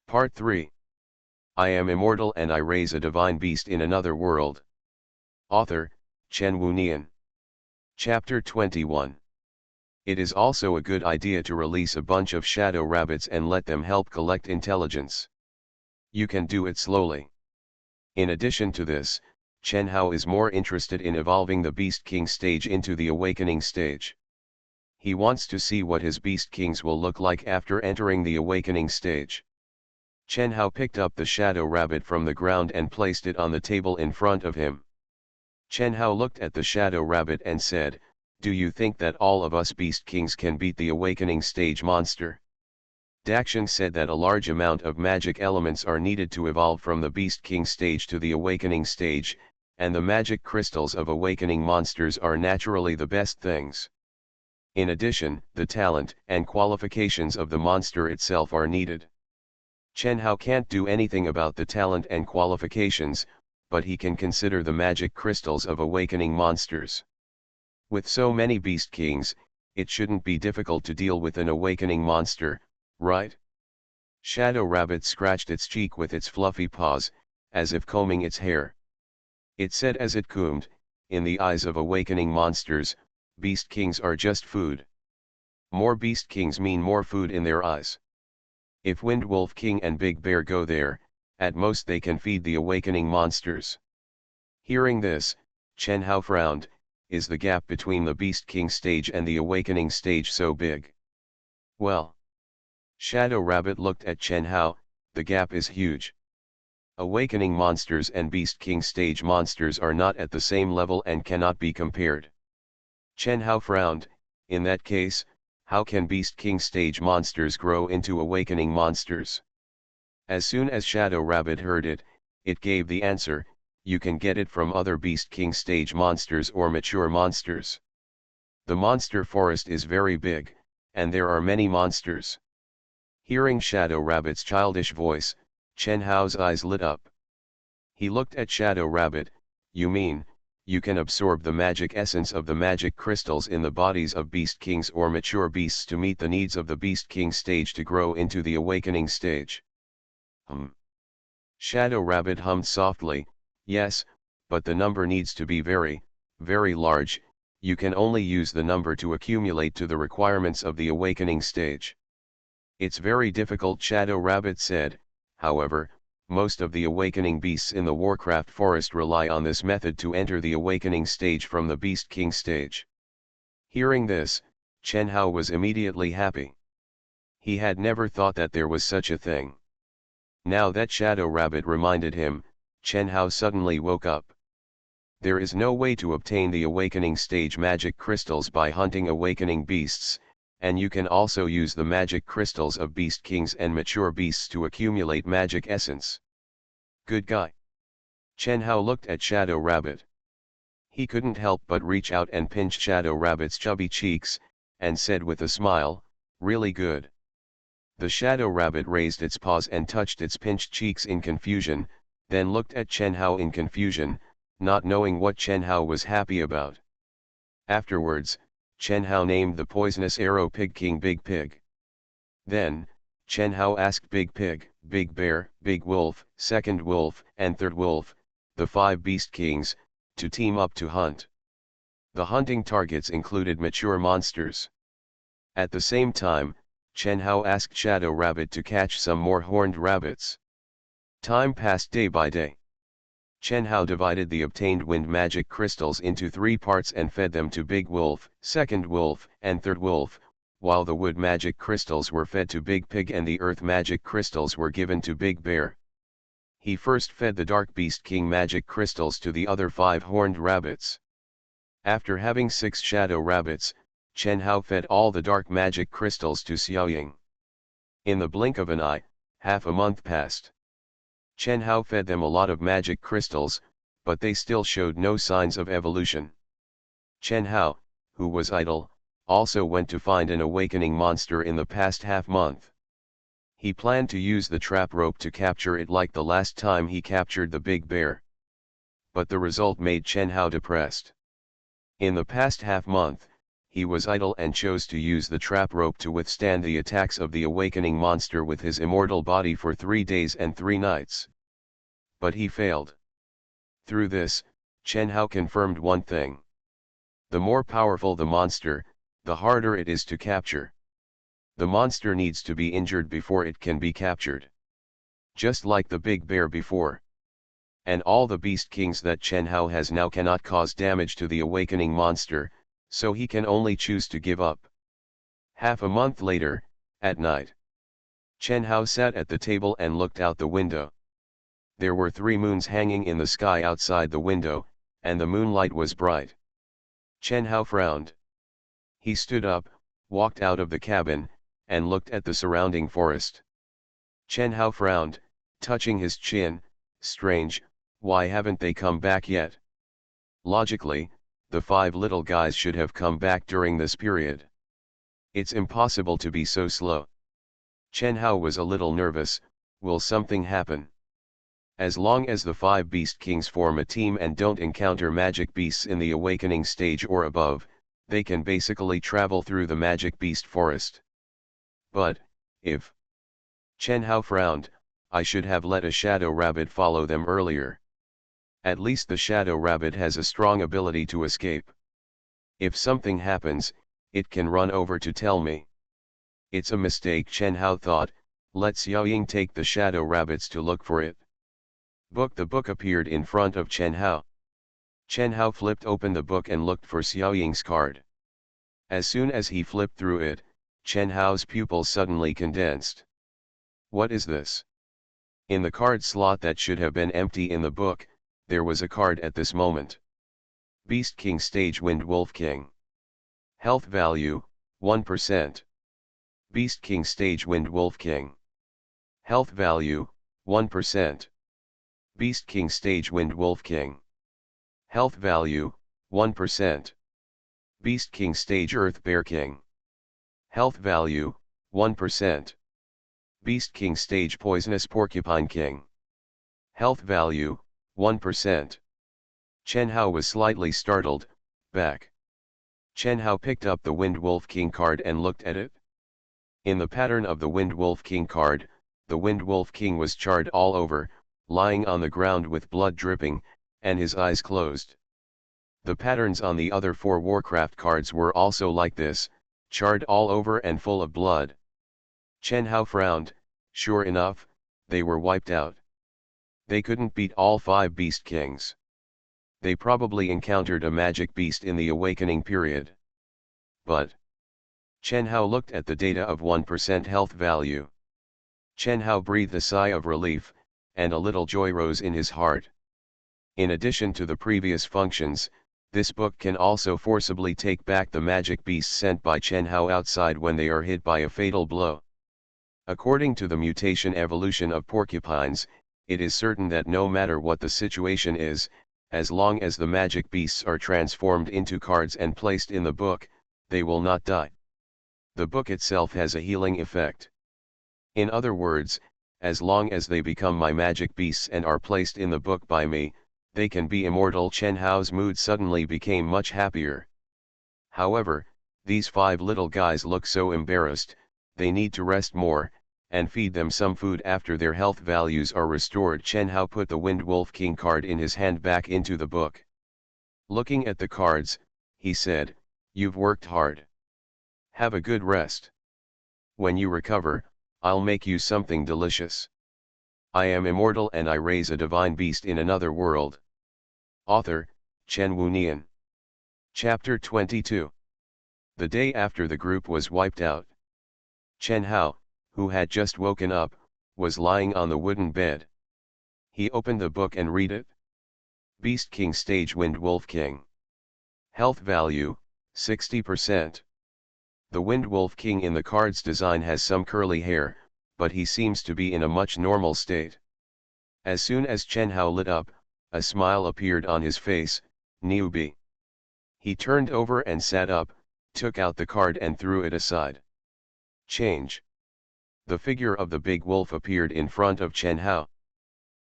Part 3. I am immortal and I raise a divine beast in another world. Author, Chen Wunian. Chapter 21. It is also a good idea to release a bunch of shadow rabbits and let them help collect intelligence. You can do it slowly. In addition to this, Chen Hao is more interested in evolving the Beast King stage into the Awakening stage. He wants to see what his Beast Kings will look like after entering the Awakening stage. Chen Hao picked up the shadow rabbit from the ground and placed it on the table in front of him. Chen Hao looked at the shadow rabbit and said, "Do you think that all of us Beast Kings can beat the Awakening stage monster?" Daxian said that a large amount of magic elements are needed to evolve from the Beast King stage to the Awakening stage, and the magic crystals of Awakening monsters are naturally the best things. In addition, the talent and qualifications of the monster itself are needed. Chen Hao can't do anything about the talent and qualifications, but he can consider the magic crystals of Awakening monsters. With so many Beast Kings, it shouldn't be difficult to deal with an Awakening monster, right? Shadow Rabbit scratched its cheek with its fluffy paws, as if combing its hair. It said as it combed, "In the eyes of Awakening monsters, Beast Kings are just food. More Beast Kings mean more food in their eyes. If Wind Wolf King and Big Bear go there, at most they can feed the Awakening monsters." Hearing this, Chen Hao frowned. Is the gap between the Beast King stage and the Awakening stage so big? Well. Shadow Rabbit looked at Chen Hao. The gap is huge. Awakening monsters and Beast King stage monsters are not at the same level and cannot be compared. Chen Hao frowned. In that case, how can Beast King stage monsters grow into Awakening monsters? As soon as Shadow Rabbit heard it, it gave the answer: you can get it from other Beast King stage monsters or mature monsters. The monster forest is very big, and there are many monsters. Hearing Shadow Rabbit's childish voice, Chen Hao's eyes lit up. He looked at Shadow Rabbit. You mean, you can absorb the magic essence of the magic crystals in the bodies of Beast Kings or mature beasts to meet the needs of the Beast King stage to grow into the Awakening stage? Shadow Rabbit hummed softly. Yes, but the number needs to be very, very large. You can only use the number to accumulate to the requirements of the Awakening stage. It's very difficult, Shadow Rabbit said. However, most of the Awakening beasts in the Warcraft forest rely on this method to enter the Awakening stage from the Beast King stage. Hearing this, Chen Hao was immediately happy. He had never thought that there was such a thing. Now that Shadow Rabbit reminded him, Chen Hao suddenly woke up. There is no way to obtain the Awakening stage magic crystals by hunting Awakening beasts, and you can also use the magic crystals of Beast Kings and mature beasts to accumulate magic essence. Good guy. Chen Hao looked at Shadow Rabbit. He couldn't help but reach out and pinch Shadow Rabbit's chubby cheeks, and said with a smile, "Really good." The Shadow Rabbit raised its paws and touched its pinched cheeks in confusion, then looked at Chen Hao in confusion, not knowing what Chen Hao was happy about. Afterwards, Chen Hao named the poisonous arrow Pig King Big Pig. Then, Chen Hao asked Big Pig, Big Bear, Big Wolf, Second Wolf, and Third Wolf, the 5 Beast Kings, to team up to hunt. The hunting targets included mature monsters. At the same time, Chen Hao asked Shadow Rabbit to catch some more horned rabbits. Time passed day by day. Chen Hao divided the obtained wind magic crystals into 3 parts and fed them to Big Wolf, Second Wolf, and Third Wolf, while the wood magic crystals were fed to Big Pig and the earth magic crystals were given to Big Bear. He first fed the Dark Beast King magic crystals to the other 5 horned rabbits. After having 6 shadow rabbits, Chen Hao fed all the dark magic crystals to Xiaoying. In the blink of an eye, half a month passed. Chen Hao fed them a lot of magic crystals, but they still showed no signs of evolution. Chen Hao, who was idle, also went to find an awakening monster in the past half-month. He planned to use the trap rope to capture it like the last time he captured the big bear. But the result made Chen Hao depressed. In the past half-month, he was idle and chose to use the trap rope to withstand the attacks of the awakening monster with his immortal body for 3 days and 3 nights. But he failed. Through this, Chen Hao confirmed one thing. The more powerful the monster, the harder it is to capture. The monster needs to be injured before it can be captured. Just like the big bear before. And all the beast kings that Chen Hao has now cannot cause damage to the awakening monster, so he can only choose to give up. Half a month later, at night, Chen Hao sat at the table and looked out the window. There were 3 moons hanging in the sky outside the window, and the moonlight was bright. Chen Hao frowned. He stood up, walked out of the cabin, and looked at the surrounding forest. Chen Hao frowned, touching his chin. Strange, why haven't they come back yet? Logically, the 5 little guys should have come back during this period. It's impossible to be so slow. Chen Hao was a little nervous. Will something happen? As long as the 5 beast kings form a team and don't encounter magic beasts in the awakening stage or above, they can basically travel through the magic beast forest. But, if... Chen Hao frowned, I should have let a shadow rabbit follow them earlier. At least the shadow rabbit has a strong ability to escape. If something happens, it can run over to tell me. It's a mistake, Chen Hao thought. Let Xiaoying take the shadow rabbits to look for it. The book appeared in front of Chen Hao. Chen Hao flipped open the book and looked for Xiaoying's card. As soon as he flipped through it, Chen Hao's pupils suddenly condensed. What is this? In the card slot that should have been empty in the book, there was a card at this moment. Beast King Stage Wind Wolf King. Health value, 1%. Beast King Stage Wind Wolf King. Health value, 1%. Beast King Stage Wind Wolf King. Health value, 1%. Beast King Stage Earth Bear King. Health value, 1%. Beast King Stage Poisonous Porcupine King. Health value, 1%. Chen Hao was slightly startled. Back. Chen Hao picked up the Wind Wolf King card and looked at it. In the pattern of the Wind Wolf King card, the Wind Wolf King was charred all over, lying on the ground with blood dripping, and his eyes closed. The patterns on the other 4 Warcraft cards were also like this, charred all over and full of blood. Chen Hao frowned. Sure enough, they were wiped out. They couldn't beat all 5 Beast Kings. They probably encountered a magic beast in the awakening period. But Chen Hao looked at the data of 1% health value. Chen Hao breathed a sigh of relief, and a little joy rose in his heart. In addition to the previous functions, this book can also forcibly take back the magic beasts sent by Chen Hao outside when they are hit by a fatal blow. According to the mutation evolution of porcupines, it is certain that no matter what the situation is, as long as the magic beasts are transformed into cards and placed in the book, they will not die. The book itself has a healing effect. In other words, as long as they become my magic beasts and are placed in the book by me, they can be immortal. Chen Hao's mood suddenly became much happier. However, these 5 little guys look so embarrassed. They need to rest more, and feed them some food after their health values are restored. Chen Hao put the Wind Wolf King card in his hand back into the book. Looking at the cards, he said, "You've worked hard. Have a good rest. When you recover, I'll make you something delicious. I am immortal and I raise a divine beast in another world." Author, Chen Wunian. Chapter 22. The day after the group was wiped out, Chen Hao, who had just woken up, was lying on the wooden bed. He opened the book and read it. Beast King Stage Wind Wolf King. Health value, 60%. The Wind Wolf King in the card's design has some curly hair, but he seems to be in a much normal state. As soon as Chen Hao lit up, a smile appeared on his face. Newbie. He turned over and sat up, took out the card and threw it aside. Change. The figure of the big wolf appeared in front of Chen Hao.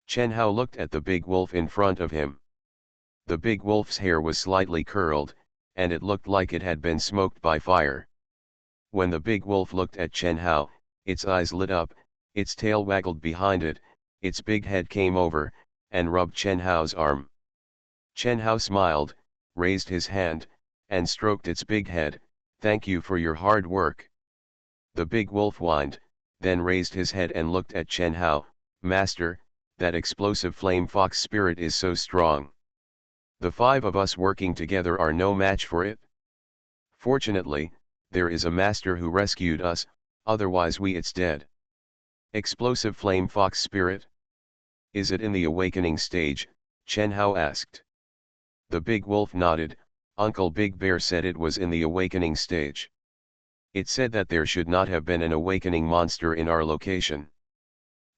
Chen Hao looked at the big wolf in front of him. The big wolf's hair was slightly curled, and it looked like it had been smoked by fire. When the big wolf looked at Chen Hao, its eyes lit up, its tail waggled behind it, its big head came over, and rubbed Chen Hao's arm. Chen Hao smiled, raised his hand, and stroked its big head. "Thank you for your hard work." The big wolf whined, then raised his head and looked at Chen Hao. "Master, that explosive flame fox spirit is so strong. The 5 of us working together are no match for it. Fortunately, there is a master who rescued us, otherwise it's dead." "Explosive flame fox spirit? Is it in the awakening stage?" Chen Hao asked. The big wolf nodded. "Uncle Big Bear said it was in the awakening stage. It said that there should not have been an awakening monster in our location.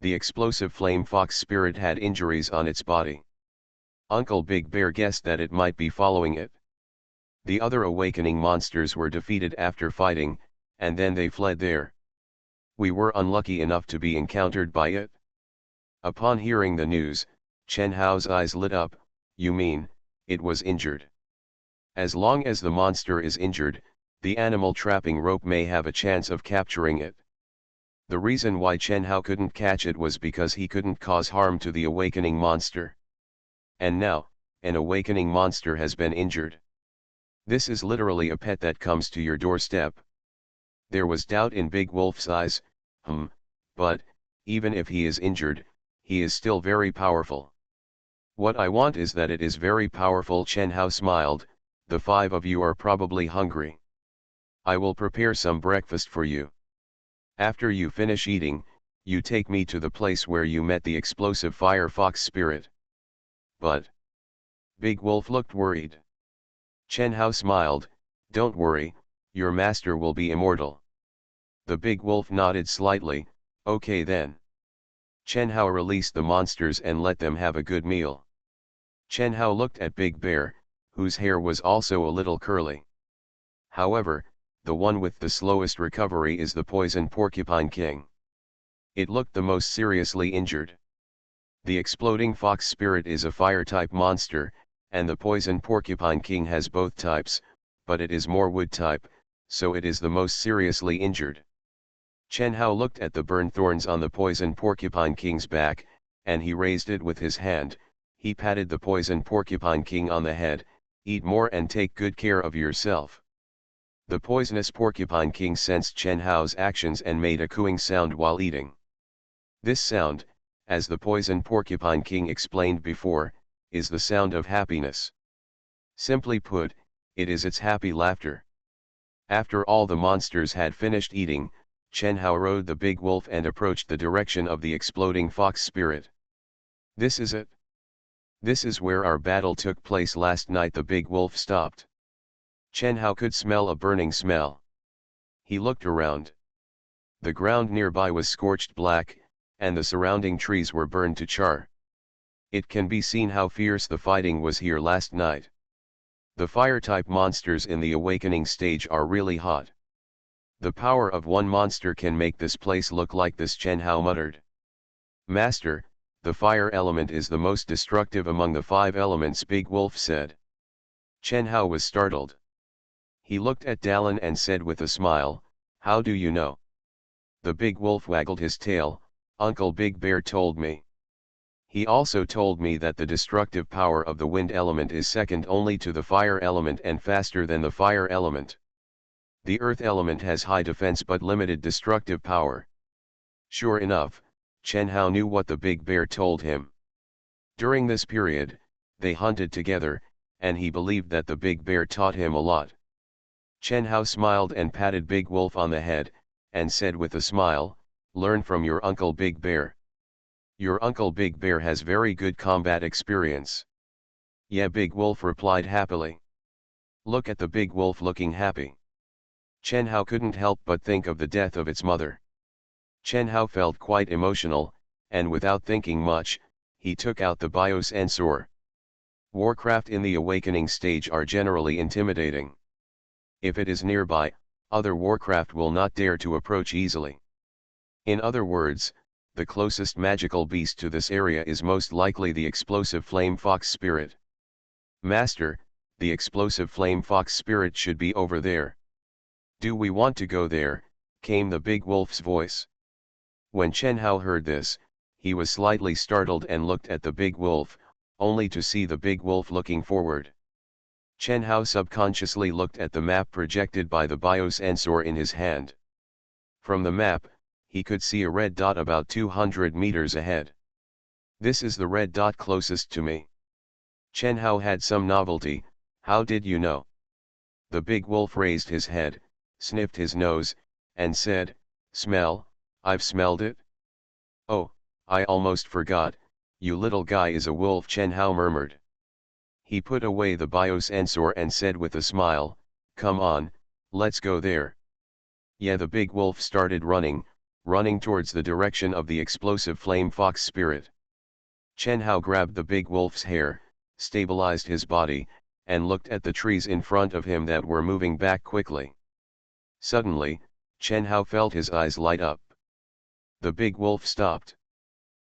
The explosive flame fox spirit had injuries on its body. Uncle Big Bear guessed that it might be following it. The other awakening monsters were defeated after fighting, and then they fled there. We were unlucky enough to be encountered by it." Upon hearing the news, Chen Hao's eyes lit up. "You mean, it was injured? As long as the monster is injured, the animal trapping rope may have a chance of capturing it." The reason why Chen Hao couldn't catch it was because he couldn't cause harm to the awakening monster. And now, an awakening monster has been injured. This is literally a pet that comes to your doorstep. There was doubt in Big Wolf's eyes. But, even if he is injured, he is still very powerful. "What I want is that it is very powerful." Chen Hao smiled. "The 5 of you are probably hungry. I will prepare some breakfast for you. After you finish eating, you take me to the place where you met the explosive fire fox spirit." "But..." Big Wolf looked worried. Chen Hao smiled. "Don't worry, your master will be immortal." The big wolf nodded slightly. "Okay then." Chen Hao released the monsters and let them have a good meal. Chen Hao looked at Big Bear, whose hair was also a little curly. However, the one with the slowest recovery is the poison porcupine king. It looked the most seriously injured. The exploding fox spirit is a fire-type monster, and the poison porcupine king has both types, but it is more wood-type, so it is the most seriously injured. Chen Hao looked at the burned thorns on the poison porcupine king's back, and he raised it with his hand. He patted the poison porcupine king on the head. "Eat more and take good care of yourself." The poisonous porcupine king sensed Chen Hao's actions and made a cooing sound while eating. This sound, as the poison porcupine king explained before, is the sound of happiness. Simply put, it is its happy laughter. After all the monsters had finished eating, Chen Hao rode the big wolf and approached the direction of the exploding fox spirit. "This is it. This is where our battle took place last night." The big wolf stopped. Chen Hao could smell a burning smell. He looked around. The ground nearby was scorched black, and the surrounding trees were burned to char. It can be seen how fierce the fighting was here last night. The fire-type monsters in the awakening stage are really hot. The power of one monster can make this place look like this. Chen Hao muttered. "Master, the fire element is the most destructive among the 5 elements," Big Wolf said. Chen Hao was startled. He looked at Dallin and said with a smile, "How do you know?" The big wolf waggled his tail. "Uncle Big Bear told me. He also told me that the destructive power of the wind element is second only to the fire element and faster than the fire element. The earth element has high defense but limited destructive power." Sure enough, Chen Hao knew what the big bear told him. During this period, they hunted together, and he believed that the big bear taught him a lot. Chen Hao smiled and patted Big Wolf on the head, and said with a smile, "Learn from your Uncle Big Bear. Your Uncle Big Bear has very good combat experience." "Yeah," Big Wolf replied happily. Look at the big wolf looking happy. Chen Hao couldn't help but think of the death of its mother. Chen Hao felt quite emotional, and without thinking much, he took out the biosensor. Warcraft in the awakening stage are generally intimidating. If it is nearby, other Warcraft will not dare to approach easily. In other words, the closest magical beast to this area is most likely the explosive flame fox spirit. "Master, the explosive flame fox spirit should be over there. Do we want to go there? Came the big wolf's voice. When Chen Hao heard this, he was slightly startled and looked at the big wolf, only to see the big wolf looking forward. Chen Hao subconsciously looked at the map projected by the biosensor in his hand. From the map, he could see a red dot about 200 meters ahead. This is the red dot closest to me. Chen Hao had some novelty. How did you know? The big wolf raised his head, sniffed his nose, and said, "Smell, I've smelled it." "Oh, I almost forgot, you little guy is a wolf," Chen Hao murmured. He put away the biosensor and said with a smile, "Come on, let's go there." Yeah, the big wolf started running towards the direction of the explosive flame fox spirit. Chen Hao grabbed the big wolf's hair, stabilized his body, and looked at the trees in front of him that were moving back quickly. Suddenly, Chen Hao felt his eyes light up. The big wolf stopped.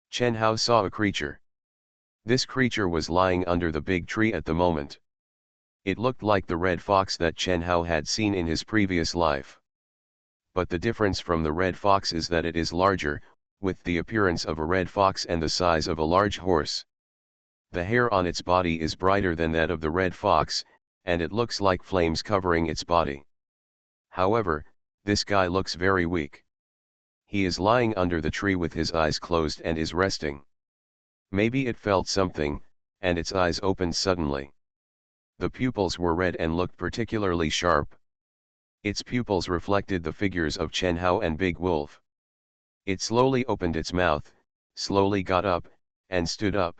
Chen Hao saw a creature. This creature was lying under the big tree at the moment. It looked like the red fox that Chen Hao had seen in his previous life. But the difference from the red fox is that it is larger, with the appearance of a red fox and the size of a large horse. The hair on its body is brighter than that of the red fox, and it looks like flames covering its body. However, this guy looks very weak. He is lying under the tree with his eyes closed and is resting. Maybe it felt something, and its eyes opened suddenly. The pupils were red and looked particularly sharp. Its pupils reflected the figures of Chen Hao and Big Wolf. It slowly opened its mouth, slowly got up, and stood up.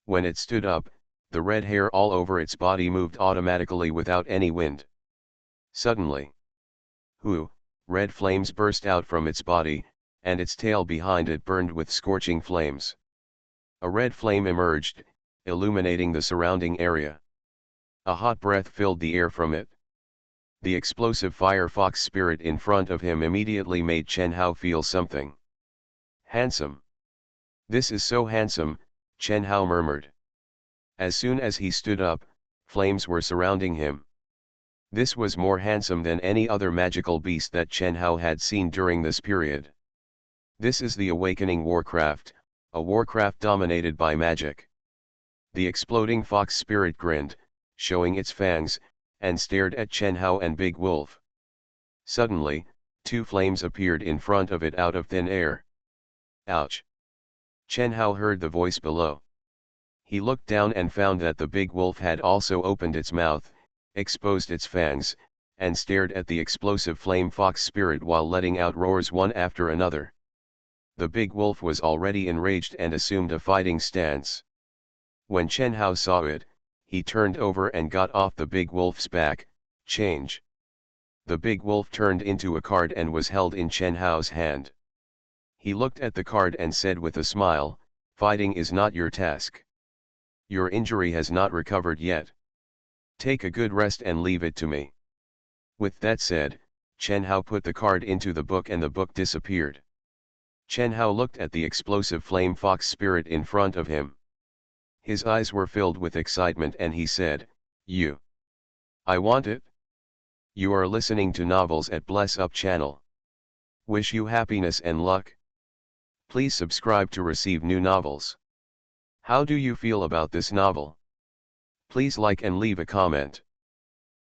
When it stood up, the red hair all over its body moved automatically without any wind. Suddenly, red flames burst out from its body, and its tail behind it burned with scorching flames. A red flame emerged, illuminating the surrounding area. A hot breath filled the air from it. The explosive fire fox spirit in front of him immediately made Chen Hao feel something. Handsome. This is so handsome, Chen Hao murmured. As soon as he stood up, flames were surrounding him. This was more handsome than any other magical beast that Chen Hao had seen during this period. This is the awakening warcraft, a warcraft dominated by magic. The exploding fox spirit grinned, showing its fangs, and stared at Chen Hao and Big Wolf. Suddenly, two flames appeared in front of it out of thin air. Ouch! Chen Hao heard the voice below. He looked down and found that the big wolf had also opened its mouth, exposed its fangs, and stared at the explosive flame fox spirit while letting out roars one after another. The big wolf was already enraged and assumed a fighting stance. When Chen Hao saw it, he turned over and got off the big wolf's back. Change. The big wolf turned into a card and was held in Chen Hao's hand. He looked at the card and said with a smile, "Fighting is not your task. Your injury has not recovered yet. Take a good rest and leave it to me." With that said, Chen Hao put the card into the book and the book disappeared. Chen Hao looked at the explosive flame fox spirit in front of him. His eyes were filled with excitement and he said, I want it." You are listening to novels at Bless Up channel. Wish you happiness and luck. Please subscribe to receive new novels. How do you feel about this novel? Please like and leave a comment.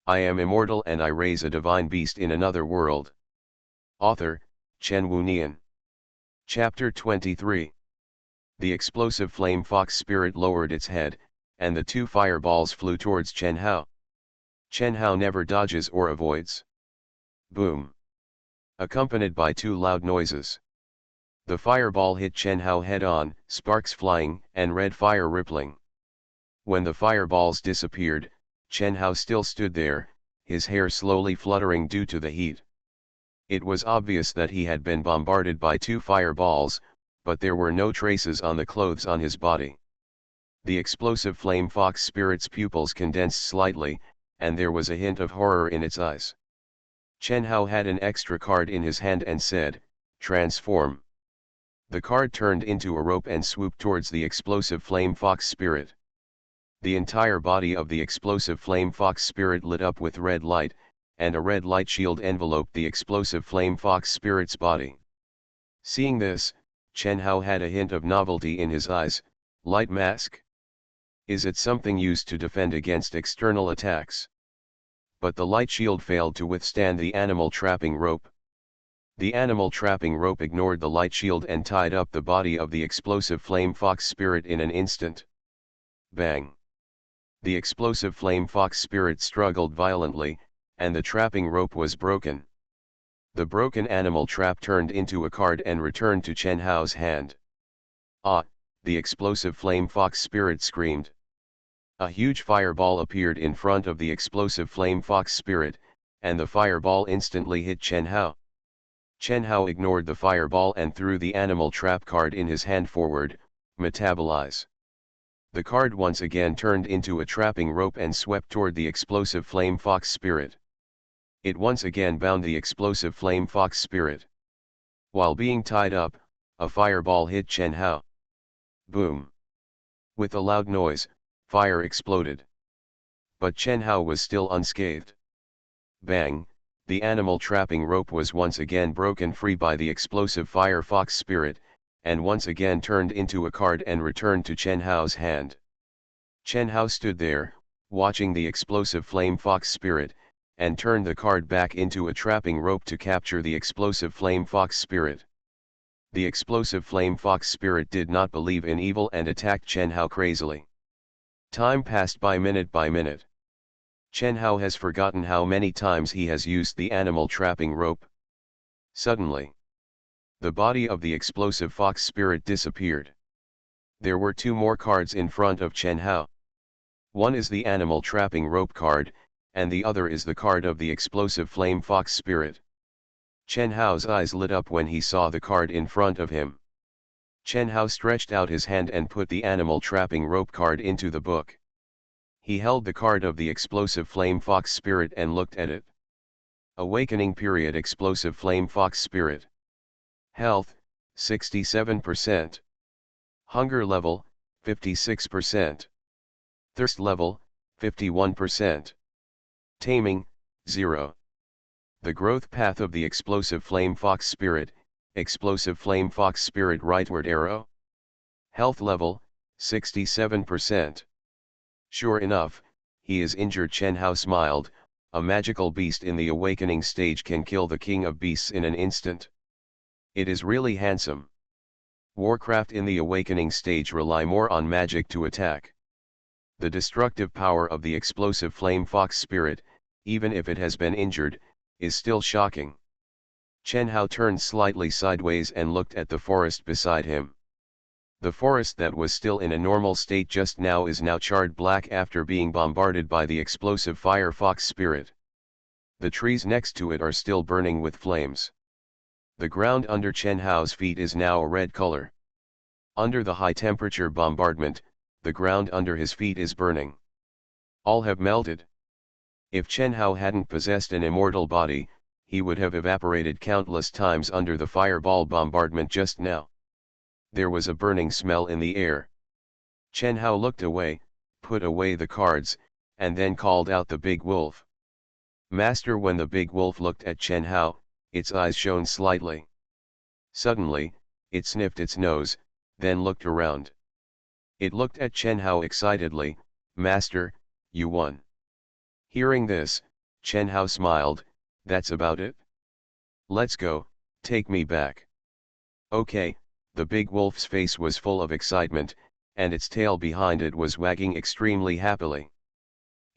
I am immortal and I raise a divine beast in another world. Author, Chen Wunian. Chapter 23. The explosive flame fox spirit lowered its head, and the two fireballs flew towards Chen Hao. Chen Hao never dodges or avoids. Boom! Accompanied by two loud noises. The fireball hit Chen Hao head-on, sparks flying and red fire rippling. When the fireballs disappeared, Chen Hao still stood there, his hair slowly fluttering due to the heat. It was obvious that he had been bombarded by two fireballs, but there were no traces on the clothes on his body. The explosive flame fox spirit's pupils condensed slightly, and there was a hint of horror in its eyes. Chen Hao had an extra card in his hand and said, "Transform." The card turned into a rope and swooped towards the explosive flame fox spirit. The entire body of the explosive flame fox spirit lit up with red light, and a red light shield enveloped the explosive flame fox spirit's body. Seeing this, Chen Hao had a hint of novelty in his eyes. Light mask? Is it something used to defend against external attacks? But the light shield failed to withstand the animal trapping rope. The animal trapping rope ignored the light shield and tied up the body of the explosive flame fox spirit in an instant. Bang! The explosive flame fox spirit struggled violently, and the trapping rope was broken. The broken animal trap turned into a card and returned to Chen Hao's hand. Ah! The explosive flame fox spirit screamed. A huge fireball appeared in front of the explosive flame fox spirit, and the fireball instantly hit Chen Hao. Chen Hao ignored the fireball and threw the animal trap card in his hand forward. Metabolize. The card once again turned into a trapping rope and swept toward the explosive flame fox spirit. It once again bound the explosive flame fox spirit. While being tied up, a fireball hit Chen Hao. Boom! With a loud noise, fire exploded. But Chen Hao was still unscathed. Bang! The animal trapping rope was once again broken free by the explosive fire fox spirit, and once again turned into a card and returned to Chen Hao's hand. Chen Hao stood there, watching the explosive flame fox spirit, and turned the card back into a trapping rope to capture the explosive flame fox spirit. The explosive flame fox spirit did not believe in evil and attacked Chen Hao crazily. Time passed by minute by minute. Chen Hao has forgotten how many times he has used the animal trapping rope. Suddenly, the body of the explosive fox spirit disappeared. There were two more cards in front of Chen Hao. One is the animal trapping rope card, and the other is the card of the explosive flame fox spirit. Chen Hao's eyes lit up when he saw the card in front of him. Chen Hao stretched out his hand and put the animal trapping rope card into the book. He held the card of the explosive flame fox spirit and looked at it. Awakening period explosive flame fox spirit. Health, 67%. Hunger level, 56%. Thirst level, 51%. Taming, 0. The growth path of the explosive flame fox spirit, explosive flame fox spirit rightward arrow. Health level, 67%. Sure enough, he is injured. Chen Hao smiled. A magical beast in the awakening stage can kill the king of beasts in an instant. It is really handsome. Warcraft in the awakening stage rely more on magic to attack. The destructive power of the explosive flame fox spirit, even if it has been injured, is still shocking. Chen Hao turned slightly sideways and looked at the forest beside him. The forest that was still in a normal state just now is now charred black after being bombarded by the explosive fire fox spirit. The trees next to it are still burning with flames. The ground under Chen Hao's feet is now a red color. Under the high temperature bombardment, the ground under his feet is burning. All have melted. If Chen Hao hadn't possessed an immortal body, he would have evaporated countless times under the fireball bombardment just now. There was a burning smell in the air. Chen Hao looked away, put away the cards, and then called out the big wolf. Master, when the big wolf looked at Chen Hao, its eyes shone slightly. Suddenly, it sniffed its nose, then looked around. It looked at Chen Hao excitedly. Master, you won. Hearing this, Chen Hao smiled. That's about it? Let's go, take me back. Okay. The big wolf's face was full of excitement, and its tail behind it was wagging extremely happily.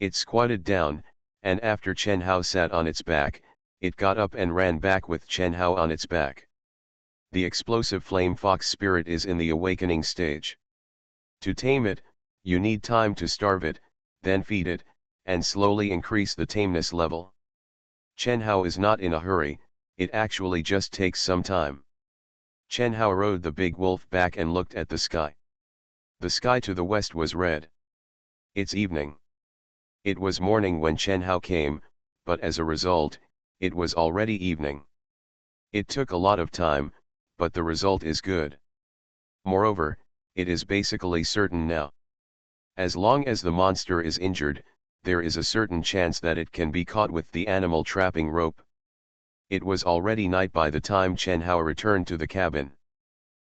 It squatted down, and after Chen Hao sat on its back, it got up and ran back with Chen Hao on its back. The explosive flame fox spirit is in the awakening stage. To tame it, you need time to starve it, then feed it, and slowly increase the tameness level. Chen Hao is not in a hurry, it actually just takes some time. Chen Hao rode the big wolf back and looked at the sky. The sky to the west was red. It's evening. It was morning when Chen Hao came, but as a result, it was already evening. It took a lot of time, but the result is good. Moreover, it is basically certain now. As long as the monster is injured, there is a certain chance that it can be caught with the animal trapping rope. It was already night by the time Chen Hao returned to the cabin.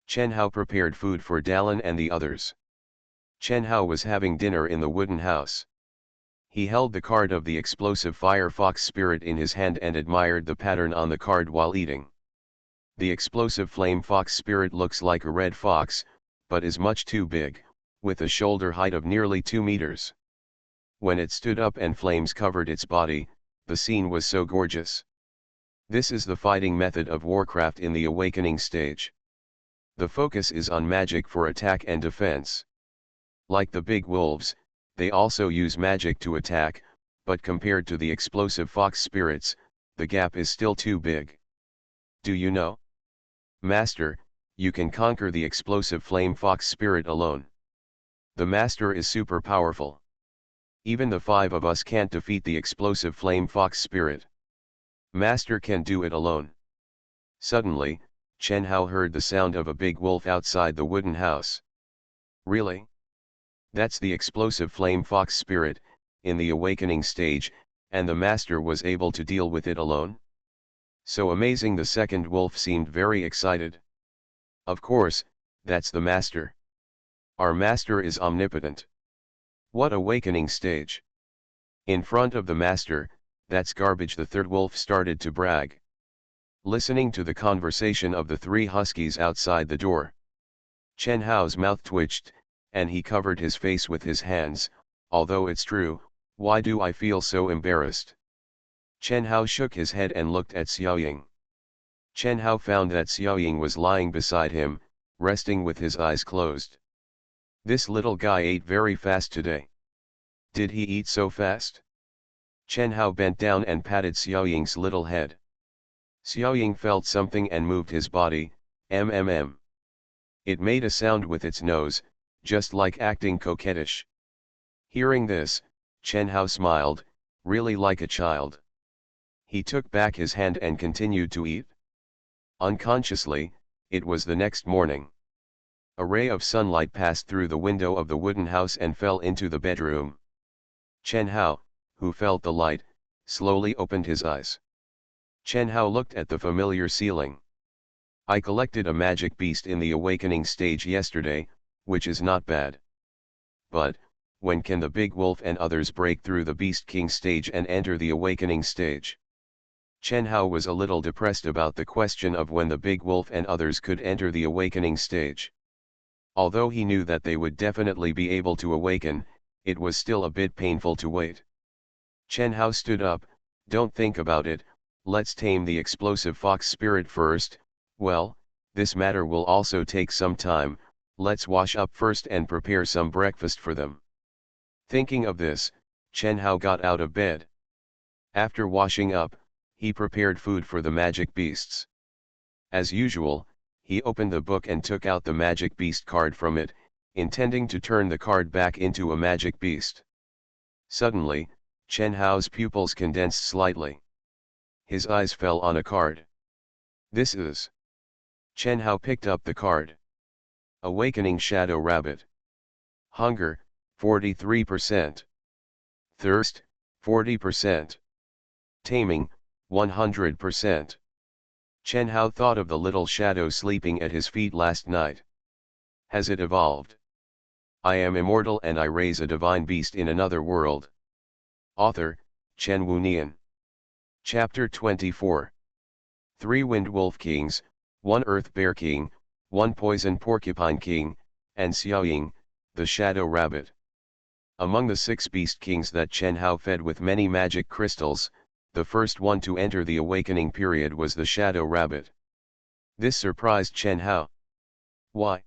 Chen Hao prepared food for Dallin and the others. Chen Hao was having dinner in the wooden house. He held the card of the explosive fire fox spirit in his hand and admired the pattern on the card while eating. The explosive flame fox spirit looks like a red fox, but is much too big, with a shoulder height of nearly 2 meters. When it stood up and flames covered its body, the scene was so gorgeous. This is the fighting method of Warcraft in the awakening stage. The focus is on magic for attack and defense. Like the big wolves, they also use magic to attack, but compared to the explosive fox spirits, the gap is still too big. Do you know? Master, you can conquer the explosive flame fox spirit alone. The master is super powerful. Even the 5 of us can't defeat the explosive flame fox spirit. Master can do it alone. Suddenly, Chen Hao heard the sound of a big wolf outside the wooden house. Really? That's the explosive flame fox spirit, in the awakening stage, and the master was able to deal with it alone? So amazing. The second wolf seemed very excited. Of course, that's the master. Our master is omnipotent. What awakening stage? In front of the master, that's garbage. The third wolf started to brag. Listening to the conversation of the 3 huskies outside the door, Chen Hao's mouth twitched, and he covered his face with his hands. Although it's true, why do I feel so embarrassed? Chen Hao shook his head and looked at Xiaoying. Chen Hao found that Xiaoying was lying beside him, resting with his eyes closed. This little guy ate very fast today. Did he eat so fast? Chen Hao bent down and patted Xiaoying's little head. Xiaoying felt something and moved his body. It made a sound with its nose, just like acting coquettish. Hearing this, Chen Hao smiled, really like a child. He took back his hand and continued to eat. Unconsciously, it was the next morning. A ray of sunlight passed through the window of the wooden house and fell into the bedroom. Chen Hao, who felt the light, slowly opened his eyes. Chen Hao looked at the familiar ceiling. I collected a magic beast in the awakening stage yesterday, which is not bad. But, when can the big wolf and others break through the Beast King stage and enter the awakening stage? Chen Hao was a little depressed about the question of when the big wolf and others could enter the awakening stage. Although he knew that they would definitely be able to awaken, it was still a bit painful to wait. Chen Hao stood up. Don't think about it, let's tame the explosive fox spirit first. Well, this matter will also take some time. Let's wash up first and prepare some breakfast for them. Thinking of this, Chen Hao got out of bed. After washing up, he prepared food for the magic beasts. As usual, he opened the book and took out the magic beast card from it, intending to turn the card back into a magic beast. Suddenly, Chen Hao's pupils condensed slightly. His eyes fell on a card. This is... Chen Hao picked up the card. Awakening Shadow Rabbit. Hunger, 43%. Thirst, 40%. Taming, 100%. Chen Hao thought of the little shadow sleeping at his feet last night. Has it evolved? I am immortal and I raise a divine beast in another world. Author, Chen Wunian. Chapter 24. 3 Wind Wolf Kings, 1 Earth Bear King, 1 Poison Porcupine King, and Xiaoying, the Shadow Rabbit. Among the 6 Beast Kings that Chen Hao fed with many magic crystals, the first one to enter the awakening period was the Shadow Rabbit. This surprised Chen Hao. Why?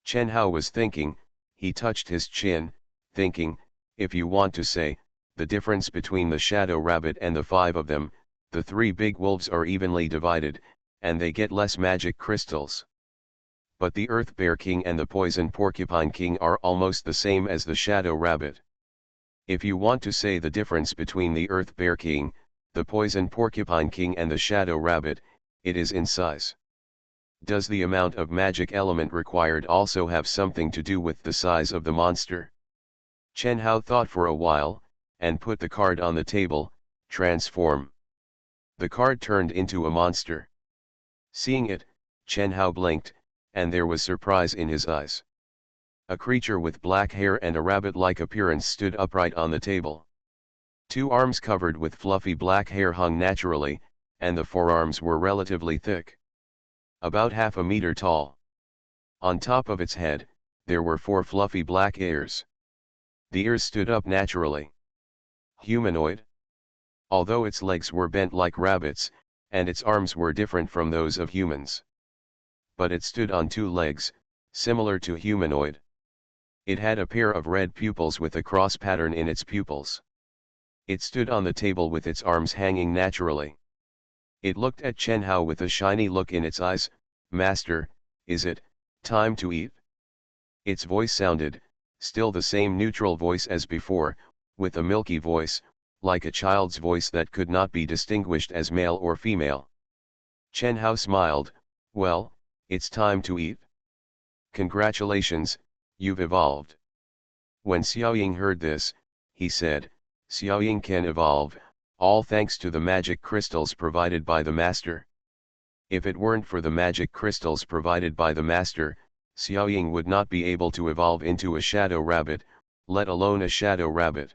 Chen Hao was thinking. He touched his chin, thinking, if you want to say, the difference between the Shadow Rabbit and the 5 of them, the 3 big wolves are evenly divided, and they get less magic crystals. But the Earth Bear King and the Poison Porcupine King are almost the same as the Shadow Rabbit. If you want to say the difference between the Earth Bear King, the Poison Porcupine King and the Shadow Rabbit, it is in size. Does the amount of magic element required also have something to do with the size of the monster? Chen Hao thought for a while, and put the card on the table. Transform. The card turned into a monster. Seeing it, Chen Hao blinked, and there was surprise in his eyes. A creature with black hair and a rabbit-like appearance stood upright on the table. Two arms covered with fluffy black hair hung naturally, and the forearms were relatively thick. About half a meter tall. On top of its head, there were four fluffy black ears. The ears stood up naturally. Humanoid. Although its legs were bent like rabbits, and its arms were different from those of humans. But it stood on two legs, similar to humanoid. It had a pair of red pupils with a cross pattern in its pupils. It stood on the table with its arms hanging naturally. It looked at Chen Hao with a shiny look in its eyes. Master, is it time to eat? Its voice sounded, still the same neutral voice as before, with a milky voice, like a child's voice that could not be distinguished as male or female. Chen Hao smiled. Well, it's time to eat. Congratulations, you've evolved. When Xiaoying heard this, he said, Xiaoying can evolve, all thanks to the magic crystals provided by the master. If it weren't for the magic crystals provided by the master, Xiaoying would not be able to evolve into a shadow rabbit, let alone a shadow rabbit.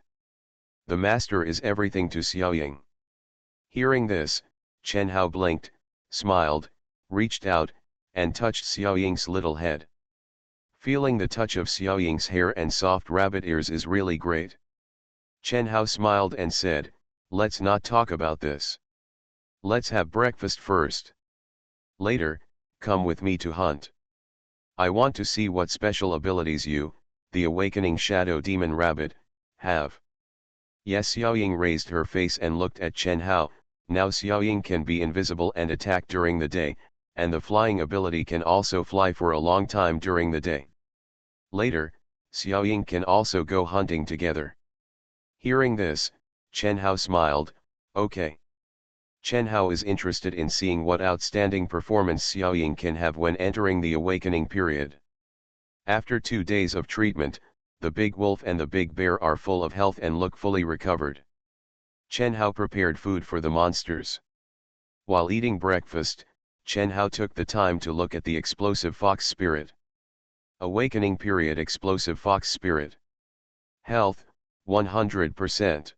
The master is everything to Xiaoying. Hearing this, Chen Hao blinked, smiled, reached out, and touched Xiaoying's little head. Feeling the touch of Xiaoying's hair and soft rabbit ears is really great. Chen Hao smiled and said, let's not talk about this. Let's have breakfast first. Later, come with me to hunt. I want to see what special abilities you, the awakening shadow demon rabbit, have. Yes, Xiaoying raised her face and looked at Chen Hao. Now Xiaoying can be invisible and attack during the day, and the flying ability can also fly for a long time during the day. Later, Xiaoying can also go hunting together. Hearing this, Chen Hao smiled. Okay. Chen Hao is interested in seeing what outstanding performance Xiaoying can have when entering the awakening period. After 2 days of treatment, the big wolf and the big bear are full of health and look fully recovered. Chen Hao prepared food for the monsters. While eating breakfast, Chen Hao took the time to look at the explosive fox spirit. Awakening period explosive fox spirit. Health, 100%.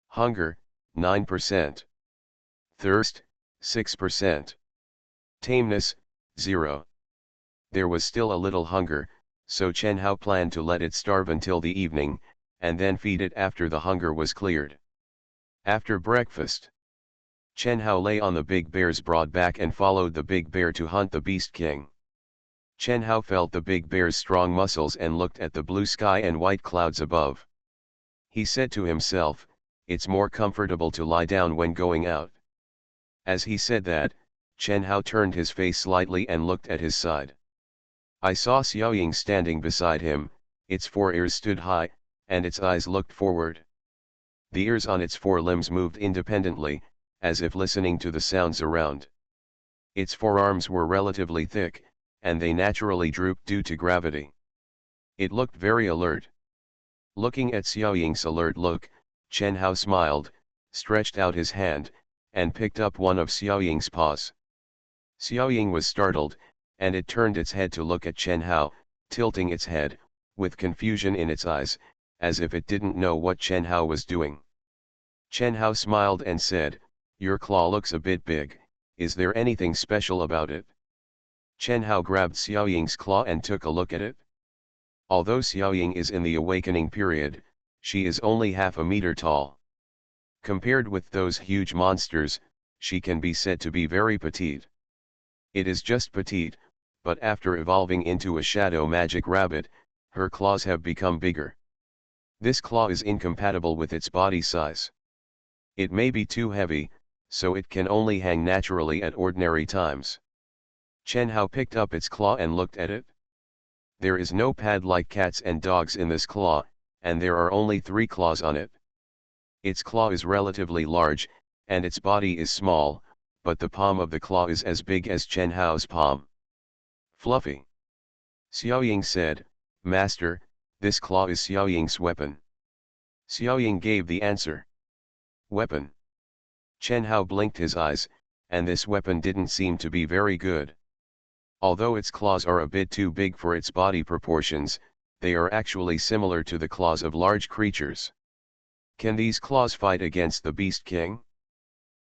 Hunger, 9%. Thirst, 6%. Tameness, 0. There was still a little hunger, so Chen Hao planned to let it starve until the evening, and then feed it after the hunger was cleared. After breakfast, Chen Hao lay on the big bear's broad back and followed the big bear to hunt the beast king. Chen Hao felt the big bear's strong muscles and looked at the blue sky and white clouds above. He said to himself, it's more comfortable to lie down when going out. As he said that, Chen Hao turned his face slightly and looked at his side. I saw Xiaoying standing beside him. Its four ears stood high, and its eyes looked forward. The ears on its four limbs moved independently, as if listening to the sounds around. Its forearms were relatively thick, and they naturally drooped due to gravity. It looked very alert. Looking at Xiaoying's alert look, Chen Hao smiled, stretched out his hand, and picked up one of Xiaoying's paws. Xiaoying was startled, and it turned its head to look at Chen Hao, tilting its head, with confusion in its eyes, as if it didn't know what Chen Hao was doing. Chen Hao smiled and said, your claw looks a bit big, is there anything special about it? Chen Hao grabbed Xiaoying's claw and took a look at it. Although Xiaoying is in the awakening period, she is only half a meter tall. Compared with those huge monsters, she can be said to be very petite. It is just petite, but after evolving into a shadow magic rabbit, her claws have become bigger. This claw is incompatible with its body size. It may be too heavy, so it can only hang naturally at ordinary times. Chen Hao picked up its claw and looked at it. There is no pad like cats and dogs in this claw, and there are only 3 claws on it. Its claw is relatively large, and its body is small, but the palm of the claw is as big as Chen Hao's palm. Fluffy. Xiaoying said, Master, This claw is Xiaoying's weapon. Xiaoying gave the answer. Weapon. Chen Hao blinked his eyes, and this weapon didn't seem to be very good. Although its claws are a bit too big for its body proportions, they are actually similar to the claws of large creatures. Can these claws fight against the Beast King?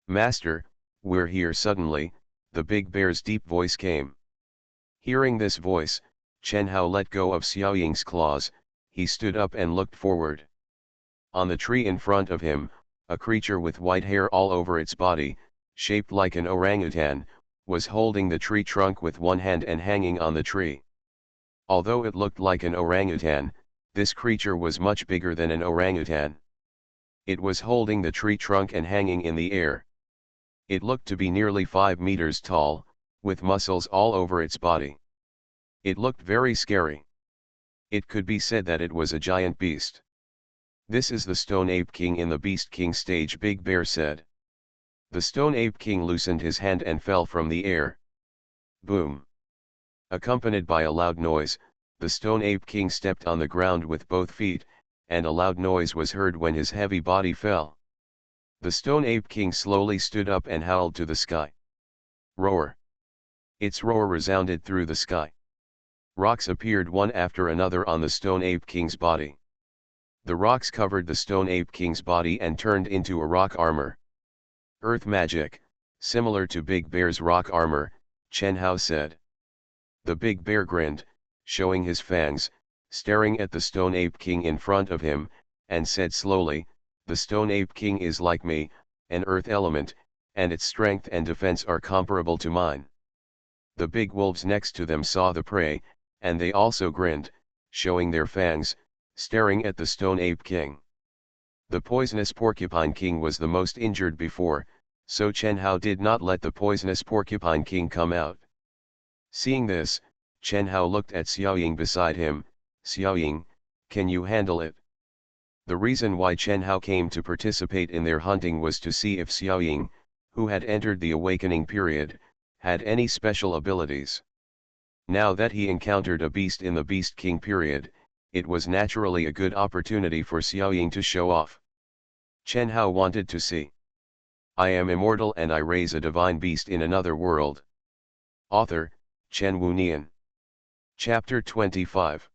Master, we're here. Suddenly, the big bear's deep voice came. Hearing this voice, Chen Hao let go of Xiaoying's claws. He stood up and looked forward. On the tree in front of him, a creature with white hair all over its body, shaped like an orangutan, was holding the tree trunk with one hand and hanging on the tree. Although it looked like an orangutan, this creature was much bigger than an orangutan. It was holding the tree trunk and hanging in the air. It looked to be nearly 5 meters tall, with muscles all over its body. It looked very scary. It could be said that it was a giant beast. This is the Stone Ape King in the Beast King stage, Big Bear said. The Stone Ape King loosened his hand and fell from the air. Boom! Accompanied by a loud noise, the Stone Ape King stepped on the ground with both feet, and a loud noise was heard when his heavy body fell. The Stone Ape King slowly stood up and howled to the sky. Roar! Its roar resounded through the sky. Rocks appeared one after another on the Stone Ape King's body. The rocks covered the Stone Ape King's body and turned into a rock armor. Earth magic, similar to Big Bear's rock armor, Chen Hao said. The Big Bear grinned, showing his fangs, staring at the Stone Ape King in front of him, and said slowly, "The Stone Ape King is like me, an earth element, and its strength and defense are comparable to mine." The big wolves next to them saw the prey, and they also grinned, showing their fangs, staring at the Stone Ape King. The poisonous Porcupine King was the most injured before, so Chen Hao did not let the poisonous Porcupine King come out. Seeing this, Chen Hao looked at Xiaoying beside him. "Xiaoying, can you handle it?" The reason why Chen Hao came to participate in their hunting was to see if Xiaoying, who had entered the awakening period, had any special abilities. Now that he encountered a beast in the Beast King period, it was naturally a good opportunity for Xiaoying to show off. Chen Hao wanted to see. I am immortal and I raise a divine beast in another world. Author, Chen Wunian. Chapter 25.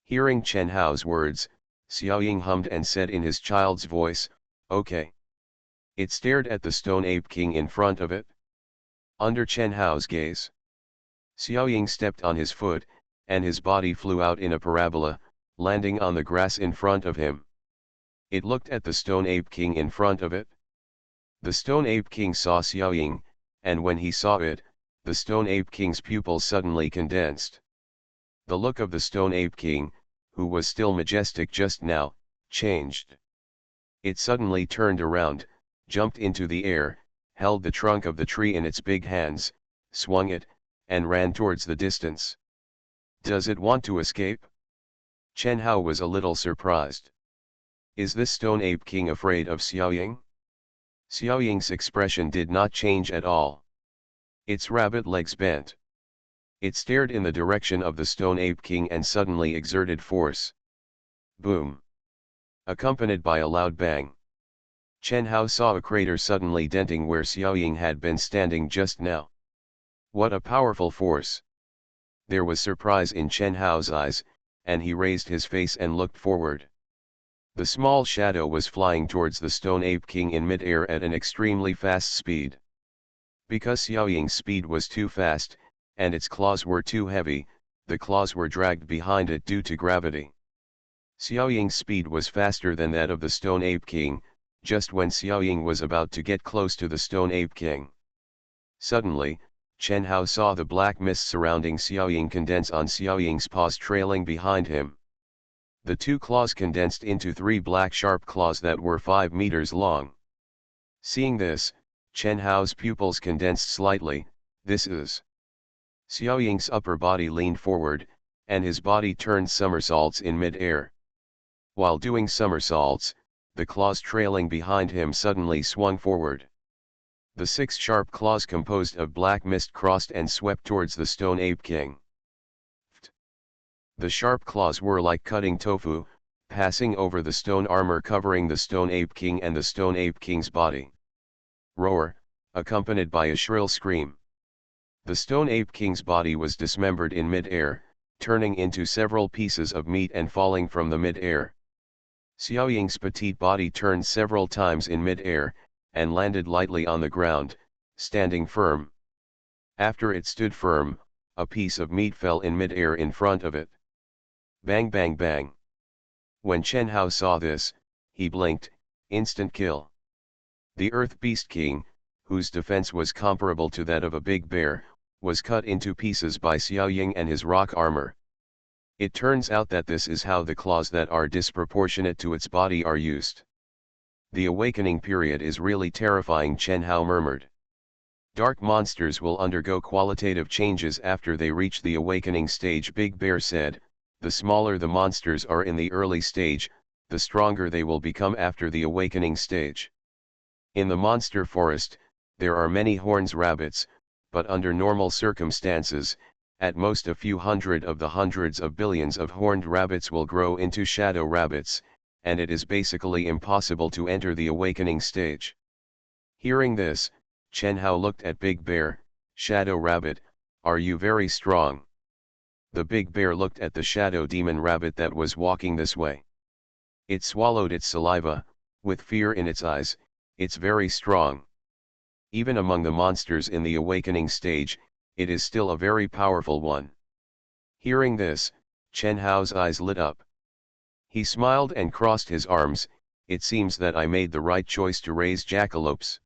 Hearing Chen Hao's words, Xiaoying hummed and said in his child's voice, "Okay." It stared at the Stone Ape King in front of it. Under Chen Hao's gaze, Xiaoying stepped on his foot, and his body flew out in a parabola, landing on the grass in front of him. It looked at the Stone Ape King in front of it. The Stone Ape King saw Xiaoying, and when he saw it, the Stone Ape King's pupils suddenly condensed. The look of the Stone Ape King, who was still majestic just now, changed. It suddenly turned around, jumped into the air, held the trunk of the tree in its big hands, swung it, and ran towards the distance. Does it want to escape? Chen Hao was a little surprised. Is this Stone Ape King afraid of Xiaoying? Xiaoying's expression did not change at all. Its rabbit legs bent. It stared in the direction of the Stone Ape King and suddenly exerted force. Boom! Accompanied by a loud bang. Chen Hao saw a crater suddenly denting where Xiaoying had been standing just now. What a powerful force! There was surprise in Chen Hao's eyes, and he raised his face and looked forward. The small shadow was flying towards the Stone Ape King in mid-air at an extremely fast speed. Because Xiaoying's speed was too fast, and its claws were too heavy, the claws were dragged behind it due to gravity. Xiaoying's speed was faster than that of the Stone Ape King, just when Xiaoying was about to get close to the Stone Ape King. Suddenly, Chen Hao saw the black mist surrounding Xiaoying condense on Xiaoying's paws trailing behind him. The two claws condensed into 3 black sharp claws that were 5 meters long. Seeing this, Chen Hao's pupils condensed slightly. This is. Xiaoying's upper body leaned forward, and his body turned somersaults in mid-air. While doing somersaults, the claws trailing behind him suddenly swung forward. The 6 sharp claws composed of black mist crossed and swept towards the Stone Ape King. The sharp claws were like cutting tofu, passing over the stone armor covering the Stone Ape King and the Stone Ape King's body. Roar, accompanied by a shrill scream. The Stone Ape King's body was dismembered in mid-air, turning into several pieces of meat and falling from the mid-air. Xiaoying's petite body turned several times in mid-air, and landed lightly on the ground, standing firm. After it stood firm, a piece of meat fell in mid-air in front of it. Bang bang bang. When Chen Hao saw this, he blinked, instant kill. The Earth Beast King, whose defense was comparable to that of a big bear, was cut into pieces by Xiaoying and his rock armor. It turns out that this is how the claws that are disproportionate to its body are used. The awakening period is really terrifying, Chen Hao murmured. Dark monsters will undergo qualitative changes after they reach the awakening stage, Big Bear said. The smaller the monsters are in the early stage, the stronger they will become after the awakening stage. In the monster forest, there are many horned rabbits, but under normal circumstances, at most a few hundred of the hundreds of billions of horned rabbits will grow into shadow rabbits, and it is basically impossible to enter the awakening stage. Hearing this, Chen Hao looked at Big Bear. Shadow Rabbit, are you very strong? The Big Bear looked at the shadow demon rabbit that was walking this way. It swallowed its saliva, with fear in its eyes. It's very strong. Even among the monsters in the awakening stage, it is still a very powerful one. Hearing this, Chen Hao's eyes lit up. He smiled and crossed his arms. It seems that I made the right choice to raise jackalopes.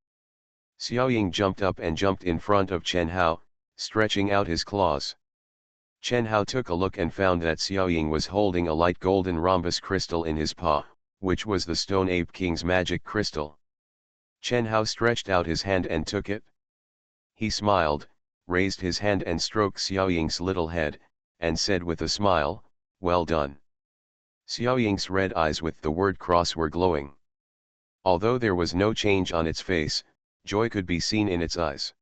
Xiaoying jumped up and jumped in front of Chen Hao, stretching out his claws. Chen Hao took a look and found that Xiaoying was holding a light golden rhombus crystal in his paw, which was the Stone Ape King's magic crystal. Chen Hao stretched out his hand and took it. He smiled, raised his hand and stroked Xiaoying's little head, and said with a smile, "Well done." Xiaoying's red eyes with the word cross were glowing. Although there was no change on its face, joy could be seen in its eyes.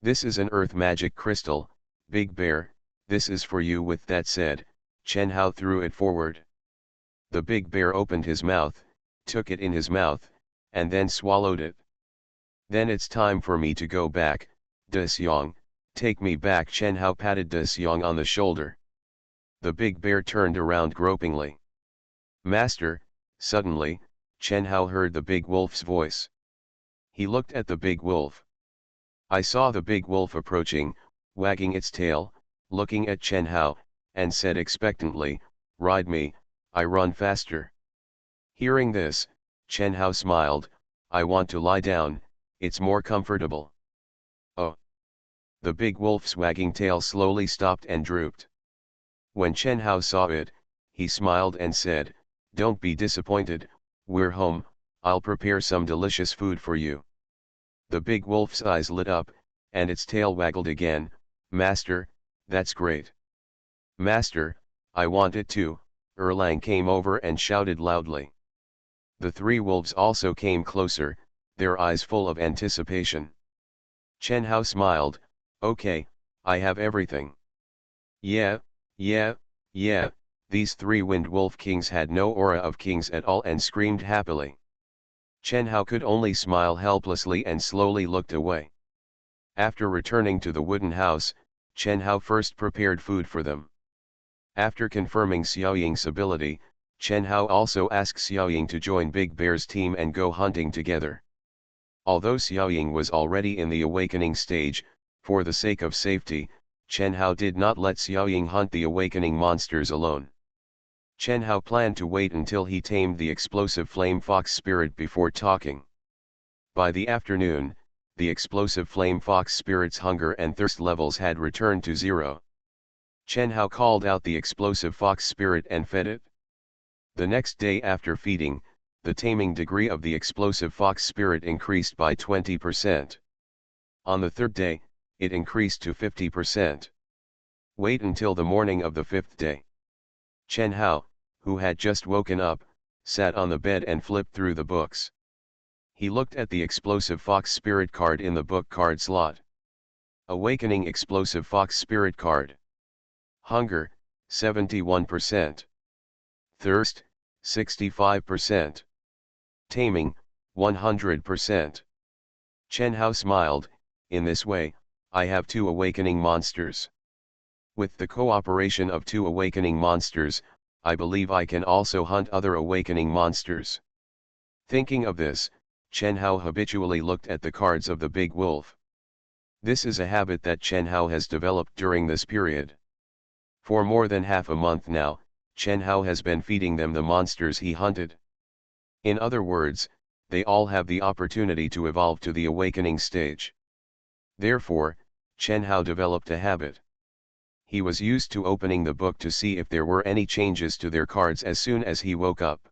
"This is an earth magic crystal, Big Bear, this is for you." With that said, Chen Hao threw it forward. The Big Bear opened his mouth, took it in his mouth, and then swallowed it. "Then it's time for me to go back, De Xiong, take me back." Chen Hao patted De Xiong on the shoulder. The Big Bear turned around gropingly. "Master," suddenly, Chen Hao heard the big wolf's voice. He looked at the big wolf. I saw the big wolf approaching, wagging its tail, looking at Chen Hao, and said expectantly, "Ride me, I run faster." Hearing this, Chen Hao smiled, "I want to lie down, it's more comfortable." Oh! The big wolf's wagging tail slowly stopped and drooped. When Chen Hao saw it, he smiled and said, "Don't be disappointed, we're home, I'll prepare some delicious food for you." The big wolf's eyes lit up, and its tail waggled again. "Master, that's great." "Master, I want it too," Erlang came over and shouted loudly. The three wolves also came closer, their eyes full of anticipation. Chen Hao smiled, "Okay, I have everything." Yeah, yeah, these three Wind Wolf Kings had no aura of kings at all and screamed happily. Chen Hao could only smile helplessly and slowly looked away. After returning to the wooden house, Chen Hao first prepared food for them. After confirming Xiaoying's ability, Chen Hao also asked Xiaoying to join Big Bear's team and go hunting together. Although Xiaoying was already in the awakening stage, for the sake of safety, Chen Hao did not let Xiaoying hunt the awakening monsters alone. Chen Hao planned to wait until he tamed the explosive flame fox spirit before talking. By the afternoon, the explosive flame fox spirit's hunger and thirst levels had returned to 0. Chen Hao called out the explosive fox spirit and fed it. The next day after feeding, the taming degree of the explosive fox spirit increased by 20%. On the third day, it increased to 50%. Wait until the morning of the fifth day. Chen Hao, who had just woken up, sat on the bed and flipped through the books. He looked at the explosive fox spirit card in the book card slot. Awakening explosive fox spirit card. Hunger, 71%. Thirst, 65%. Taming, 100%. Chen Hao smiled. In this way, I have 2 awakening monsters. With the cooperation of 2 awakening monsters, I believe I can also hunt other awakening monsters. Thinking of this, Chen Hao habitually looked at the cards of the big wolf. This is a habit that Chen Hao has developed during this period. For more than half a month now, Chen Hao has been feeding them the monsters he hunted. In other words, they all have the opportunity to evolve to the awakening stage. Therefore, Chen Hao developed a habit. He was used to opening the book to see if there were any changes to their cards as soon as he woke up.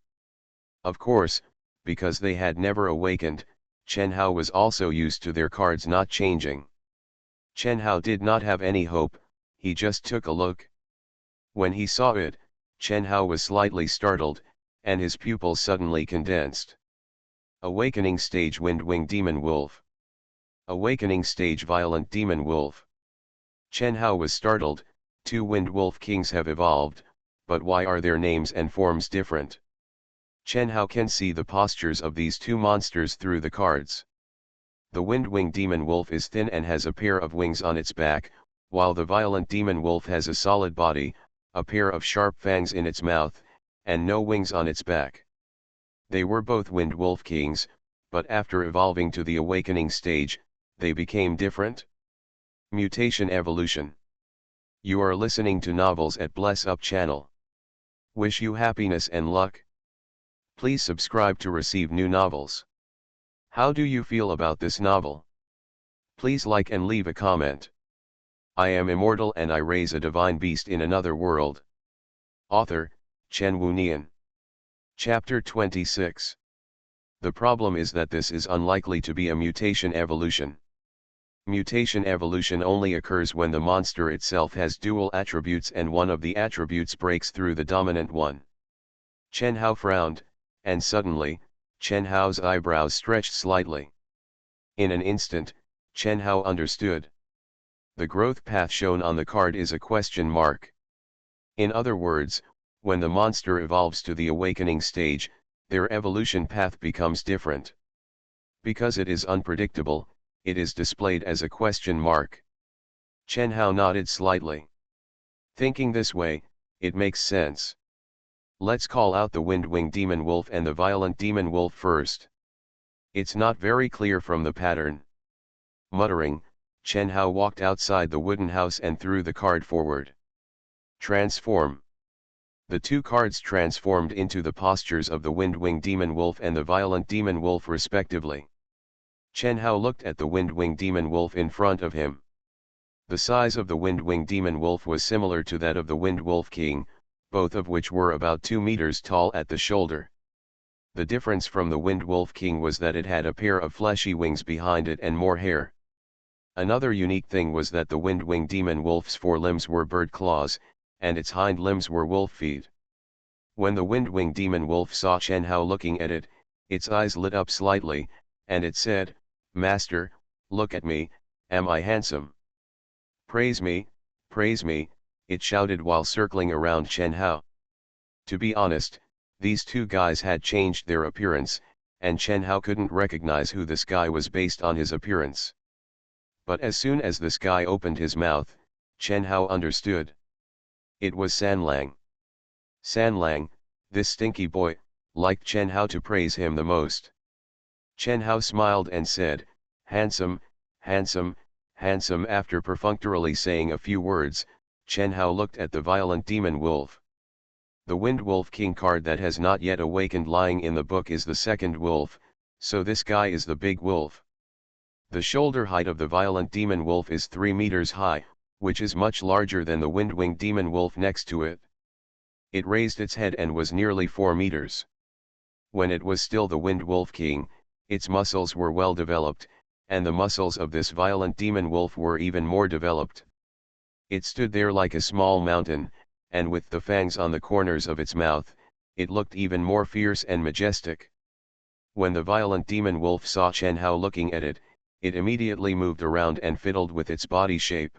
Of course, because they had never awakened, Chen Hao was also used to their cards not changing. Chen Hao did not have any hope, he just took a look. When he saw it, Chen Hao was slightly startled, and his pupils suddenly condensed. Awakening stage Wind-Wing Demon Wolf. Awakening stage Violent Demon Wolf. Chen Hao was startled. 2 Wind Wolf Kings have evolved, but why are their names and forms different? Chen Hao can see the postures of these 2 monsters through the cards. The Wind-Wing Demon Wolf is thin and has a pair of wings on its back, while the Violent Demon Wolf has a solid body, a pair of sharp fangs in its mouth, and no wings on its back. They were both Wind Wolf Kings, but after evolving to the awakening stage, they became different. Mutation Evolution. You are listening to novels at Bless Up channel. Wish you happiness and luck. Please subscribe to receive new novels. How do you feel about this novel? Please like and leave a comment. I am immortal and I raise a divine beast in another world. Author, Chen Wunian. Chapter 26. The problem is that this is unlikely to be a mutation evolution. Mutation evolution only occurs when the monster itself has dual attributes and one of the attributes breaks through the dominant one. Chen Hao frowned, and suddenly, Chen Hao's eyebrows stretched slightly. In an instant, Chen Hao understood. The growth path shown on the card is a question mark. In other words, when the monster evolves to the awakening stage, their evolution path becomes different. Because it is unpredictable, it is displayed as a question mark. Chen Hao nodded slightly. Thinking this way, it makes sense. Let's call out the Wind-Wing Demon Wolf and the Violent Demon Wolf first. It's not very clear from the pattern. Muttering, Chen Hao walked outside the wooden house and threw the card forward. Transform. The 2 cards transformed into the postures of the Wind-Wing Demon Wolf and the Violent Demon Wolf respectively. Chen Hao looked at the Wind-Wing Demon Wolf in front of him. The size of the Wind-Wing Demon Wolf was similar to that of the Wind Wolf King, both of which were about 2 meters tall at the shoulder. The difference from the Wind Wolf King was that it had a pair of fleshy wings behind it and more hair. Another unique thing was that the Wind-Wing Demon Wolf's forelimbs were bird claws, and its hind limbs were wolf feet. When the Wind-Wing Demon Wolf saw Chen Hao looking at it, its eyes lit up slightly, and it said, "Master, look at me, am I handsome?" Praise me," it shouted while circling around Chen Hao. To be honest, these 2 guys had changed their appearance, and Chen Hao couldn't recognize who this guy was based on his appearance. But as soon as this guy opened his mouth, Chen Hao understood. It was Sanlang. Sanlang, this stinky boy, liked Chen Hao to praise him the most. Chen Hao smiled and said, "Handsome, handsome, handsome." After perfunctorily saying a few words, Chen Hao looked at the Violent Demon Wolf. The Wind Wolf King card that has not yet awakened lying in the book is the second wolf, so this guy is the big wolf. The shoulder height of the Violent Demon Wolf is 3 meters high, which is much larger than the Wind-Wing Demon Wolf next to it. It raised its head and was nearly 4 meters. When it was still the Wind Wolf King, its muscles were well developed, and the muscles of this Violent Demon Wolf were even more developed. It stood there like a small mountain, and with the fangs on the corners of its mouth, it looked even more fierce and majestic. When the Violent Demon Wolf saw Chen Hao looking at it, it immediately moved around and fiddled with its body shape.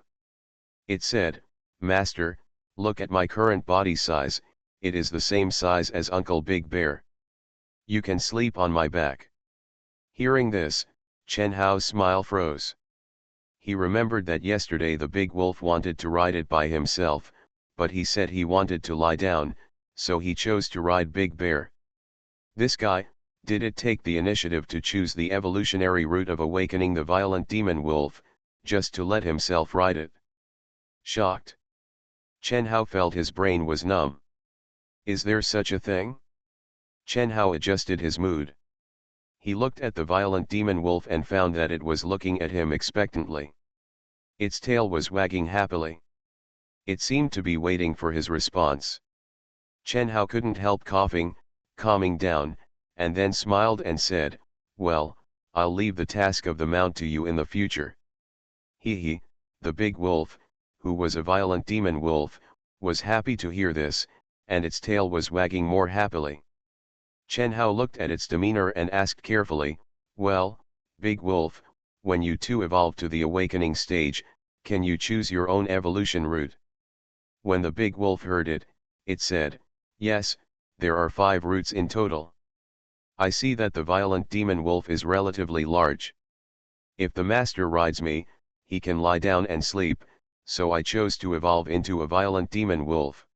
It said, "Master, Look at my current body size, it is the same size as Uncle Big Bear. You can sleep on my back. Hearing this, Chen Hao's smile froze. He remembered that yesterday the big wolf wanted to ride it by himself, but he said he wanted to lie down, so he chose to ride Big Bear. This guy, did it take the initiative to choose the evolutionary route of awakening the violent demon wolf, just to let himself ride it? Shocked, Chen Hao felt his brain was numb. Is there such a thing? Chen Hao adjusted his mood. He looked at the violent demon wolf and found that it was looking at him expectantly. Its tail was wagging happily. It seemed to be waiting for his response. Chen Hao couldn't help coughing, calming down, and then smiled and said, "Well, I'll leave the task of the mount to you in the future." He, the big wolf, who was a violent demon wolf, was happy to hear this, and its tail was wagging more happily. Chen Hao looked at its demeanor and asked carefully, "Well, Big Wolf, when you two evolve to the awakening stage, can you choose your own evolution route?" When the Big Wolf heard it, it said, "Yes, there are 5 routes in total. I see that the violent demon wolf is relatively large. If the master rides me, he can lie down and sleep, so I chose to evolve into a violent demon wolf."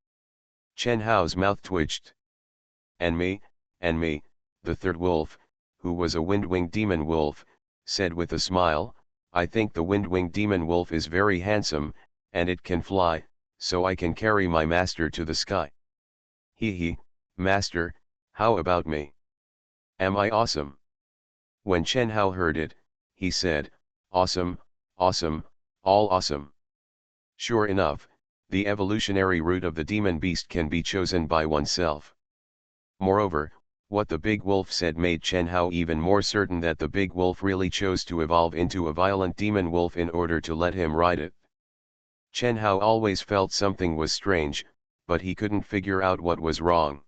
Chen Hao's mouth twitched. And me, the third wolf, who was a wind-winged demon wolf, said with a smile, "I think the wind-winged demon wolf is very handsome, and it can fly, so I can carry my master to the sky." Master, how about me? Am I awesome?" When Chen Hao heard it, he said, "Awesome, awesome, all awesome." Sure enough, the evolutionary route of the demon beast can be chosen by oneself. Moreover, what the big wolf said made Chen Hao even more certain that the big wolf really chose to evolve into a violent demon wolf in order to let him ride it. Chen Hao always felt something was strange, but he couldn't figure out what was wrong.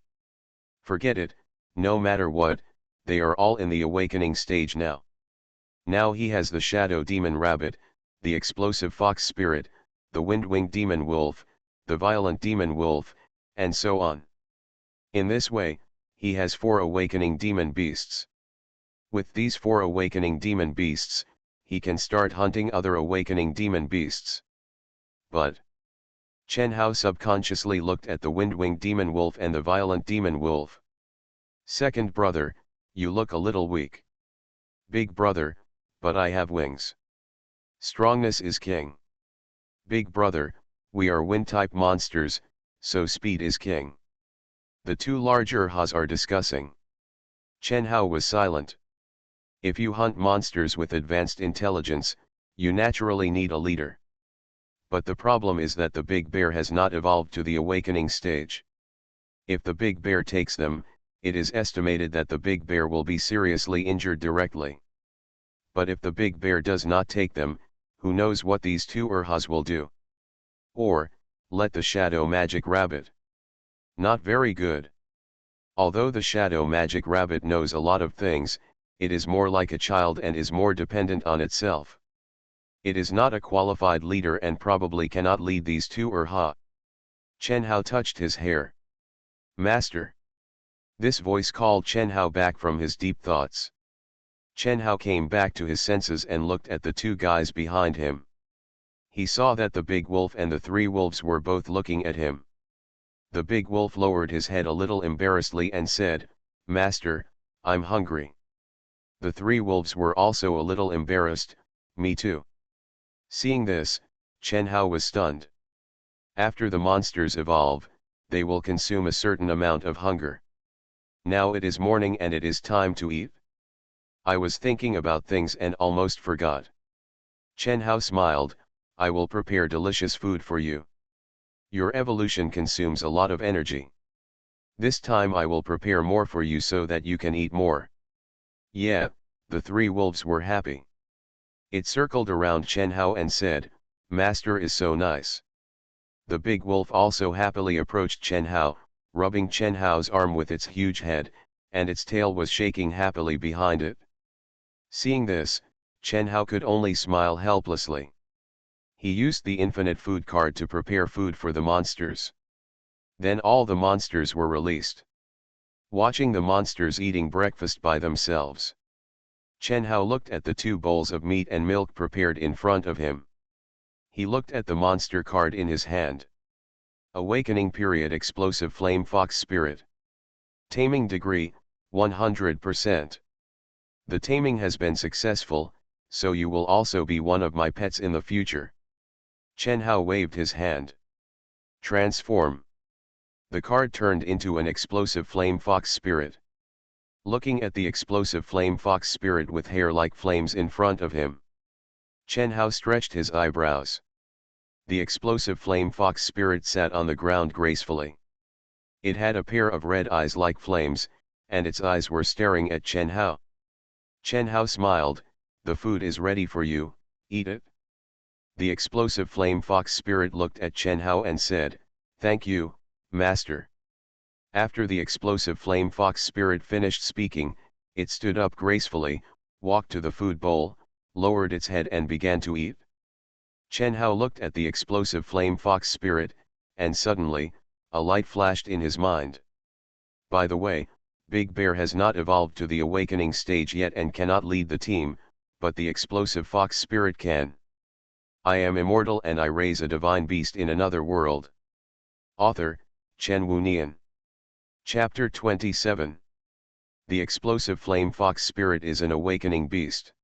Forget it, no matter what, they are all in the awakening stage now. Now he has the shadow demon rabbit, the explosive fox spirit, the wind-winged demon wolf, the violent demon wolf, and so on. In this way, he has 4 awakening demon beasts. With these 4 awakening demon beasts, he can start hunting other awakening demon beasts. But Chen Hao subconsciously looked at the wind-winged demon wolf and the violent demon wolf. "Second brother, you look a little weak." "Big brother, but I have wings. Strongness is king." "Big brother, we are wind-type monsters, so speed is king." The 2 larger Ha's are discussing. Chen Hao was silent. If you hunt monsters with advanced intelligence, you naturally need a leader. But the problem is that the big bear has not evolved to the awakening stage. If the big bear takes them, it is estimated that the big bear will be seriously injured directly. But if the big bear does not take them, who knows what these 2 Urhas will do? Or, let the shadow magic rabbit. Not very good. Although the shadow magic rabbit knows a lot of things, it is more like a child and is more dependent on itself. It is not a qualified leader and probably cannot lead these 2 Urha. Chen Hao touched his hair. "Master." This voice called Chen Hao back from his deep thoughts. Chen Hao came back to his senses and looked at the 2 guys behind him. He saw that the big wolf and the 3 wolves were both looking at him. The big wolf lowered his head a little embarrassedly and said, "Master, I'm hungry." The 3 wolves were also a little embarrassed, "Me too." Seeing this, Chen Hao was stunned. After the monsters evolve, they will consume a certain amount of hunger. Now it is morning and it is time to eat. I was thinking about things and almost forgot. Chen Hao smiled, "I will prepare delicious food for you. Your evolution consumes a lot of energy. This time I will prepare more for you so that you can eat more." Yeah, the 3 wolves were happy. It circled around Chen Hao and said, "Master is so nice." The big wolf also happily approached Chen Hao, rubbing Chen Hao's arm with its huge head, and its tail was shaking happily behind it. Seeing this, Chen Hao could only smile helplessly. He used the infinite food card to prepare food for the monsters. Then all the monsters were released. Watching the monsters eating breakfast by themselves, Chen Hao looked at the 2 bowls of meat and milk prepared in front of him. He looked at the monster card in his hand. Awakening period explosive flame fox spirit. Taming degree, 100%. The taming has been successful, so you will also be one of my pets in the future. Chen Hao waved his hand. Transform. The card turned into an explosive flame fox spirit. Looking at the explosive flame fox spirit with hair like flames in front of him, Chen Hao stretched his eyebrows. The explosive flame fox spirit sat on the ground gracefully. It had a pair of red eyes like flames, and its eyes were staring at Chen Hao. Chen Hao smiled, "The food is ready for you, eat it." The explosive flame fox spirit looked at Chen Hao and said, "Thank you, master." After the explosive flame fox spirit finished speaking, it stood up gracefully, walked to the food bowl, lowered its head and began to eat. Chen Hao looked at the explosive flame fox spirit, and suddenly, a light flashed in his mind. By the way, Big Bear has not evolved to the awakening stage yet and cannot lead the team, but the explosive fox spirit can. I am immortal and I raise a divine beast in another world. Author, Chen Wunian. Chapter 27. The explosive flame fox spirit is an awakening beast.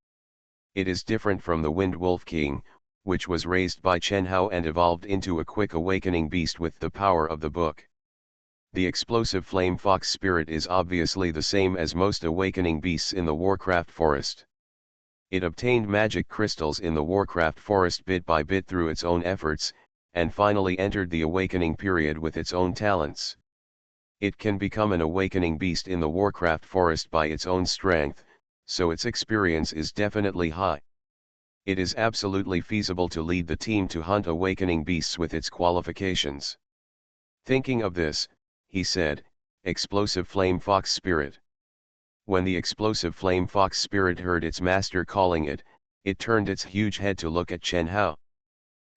It is different from the Wind Wolf King, which was raised by Chen Hao and evolved into a quick awakening beast with the power of the book. The explosive flame fox spirit is obviously the same as most awakening beasts in the Warcraft forest. It obtained magic crystals in the Warcraft forest bit by bit through its own efforts, and finally entered the awakening period with its own talents. It can become an awakening beast in the Warcraft forest by its own strength, so its experience is definitely high. It is absolutely feasible to lead the team to hunt awakening beasts with its qualifications. Thinking of this, he said, "Explosive flame fox spirit." When the explosive flame fox spirit heard its master calling it, it turned its huge head to look at Chen Hao.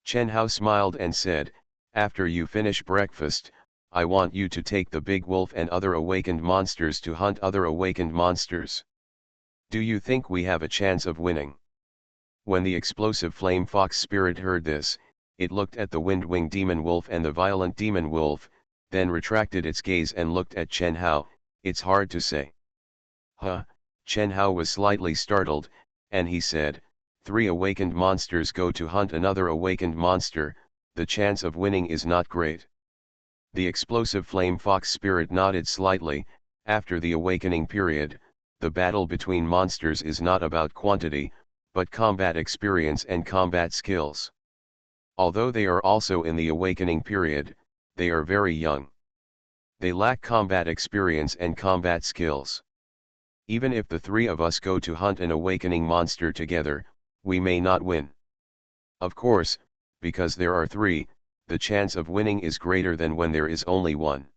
Chen Hao smiled and said, "After you finish breakfast, I want you to take the big wolf and other awakened monsters to hunt other awakened monsters. Do you think we have a chance of winning?" When the explosive flame fox spirit heard this, it looked at the wind-winged demon wolf and the violent demon wolf, then retracted its gaze and looked at Chen Hao. "It's hard to say." Huh, Chen Hao was slightly startled, and he said, "3 awakened monsters go to hunt another awakened monster, the chance of winning is not great." The explosive flame fox spirit nodded slightly. After the awakening period, the battle between monsters is not about quantity, but combat experience and combat skills. Although they are also in the awakening period, they are very young. They lack combat experience and combat skills. Even if the 3 of us go to hunt an awakening monster together, we may not win. Of course, because there are 3, the chance of winning is greater than when there is only 1.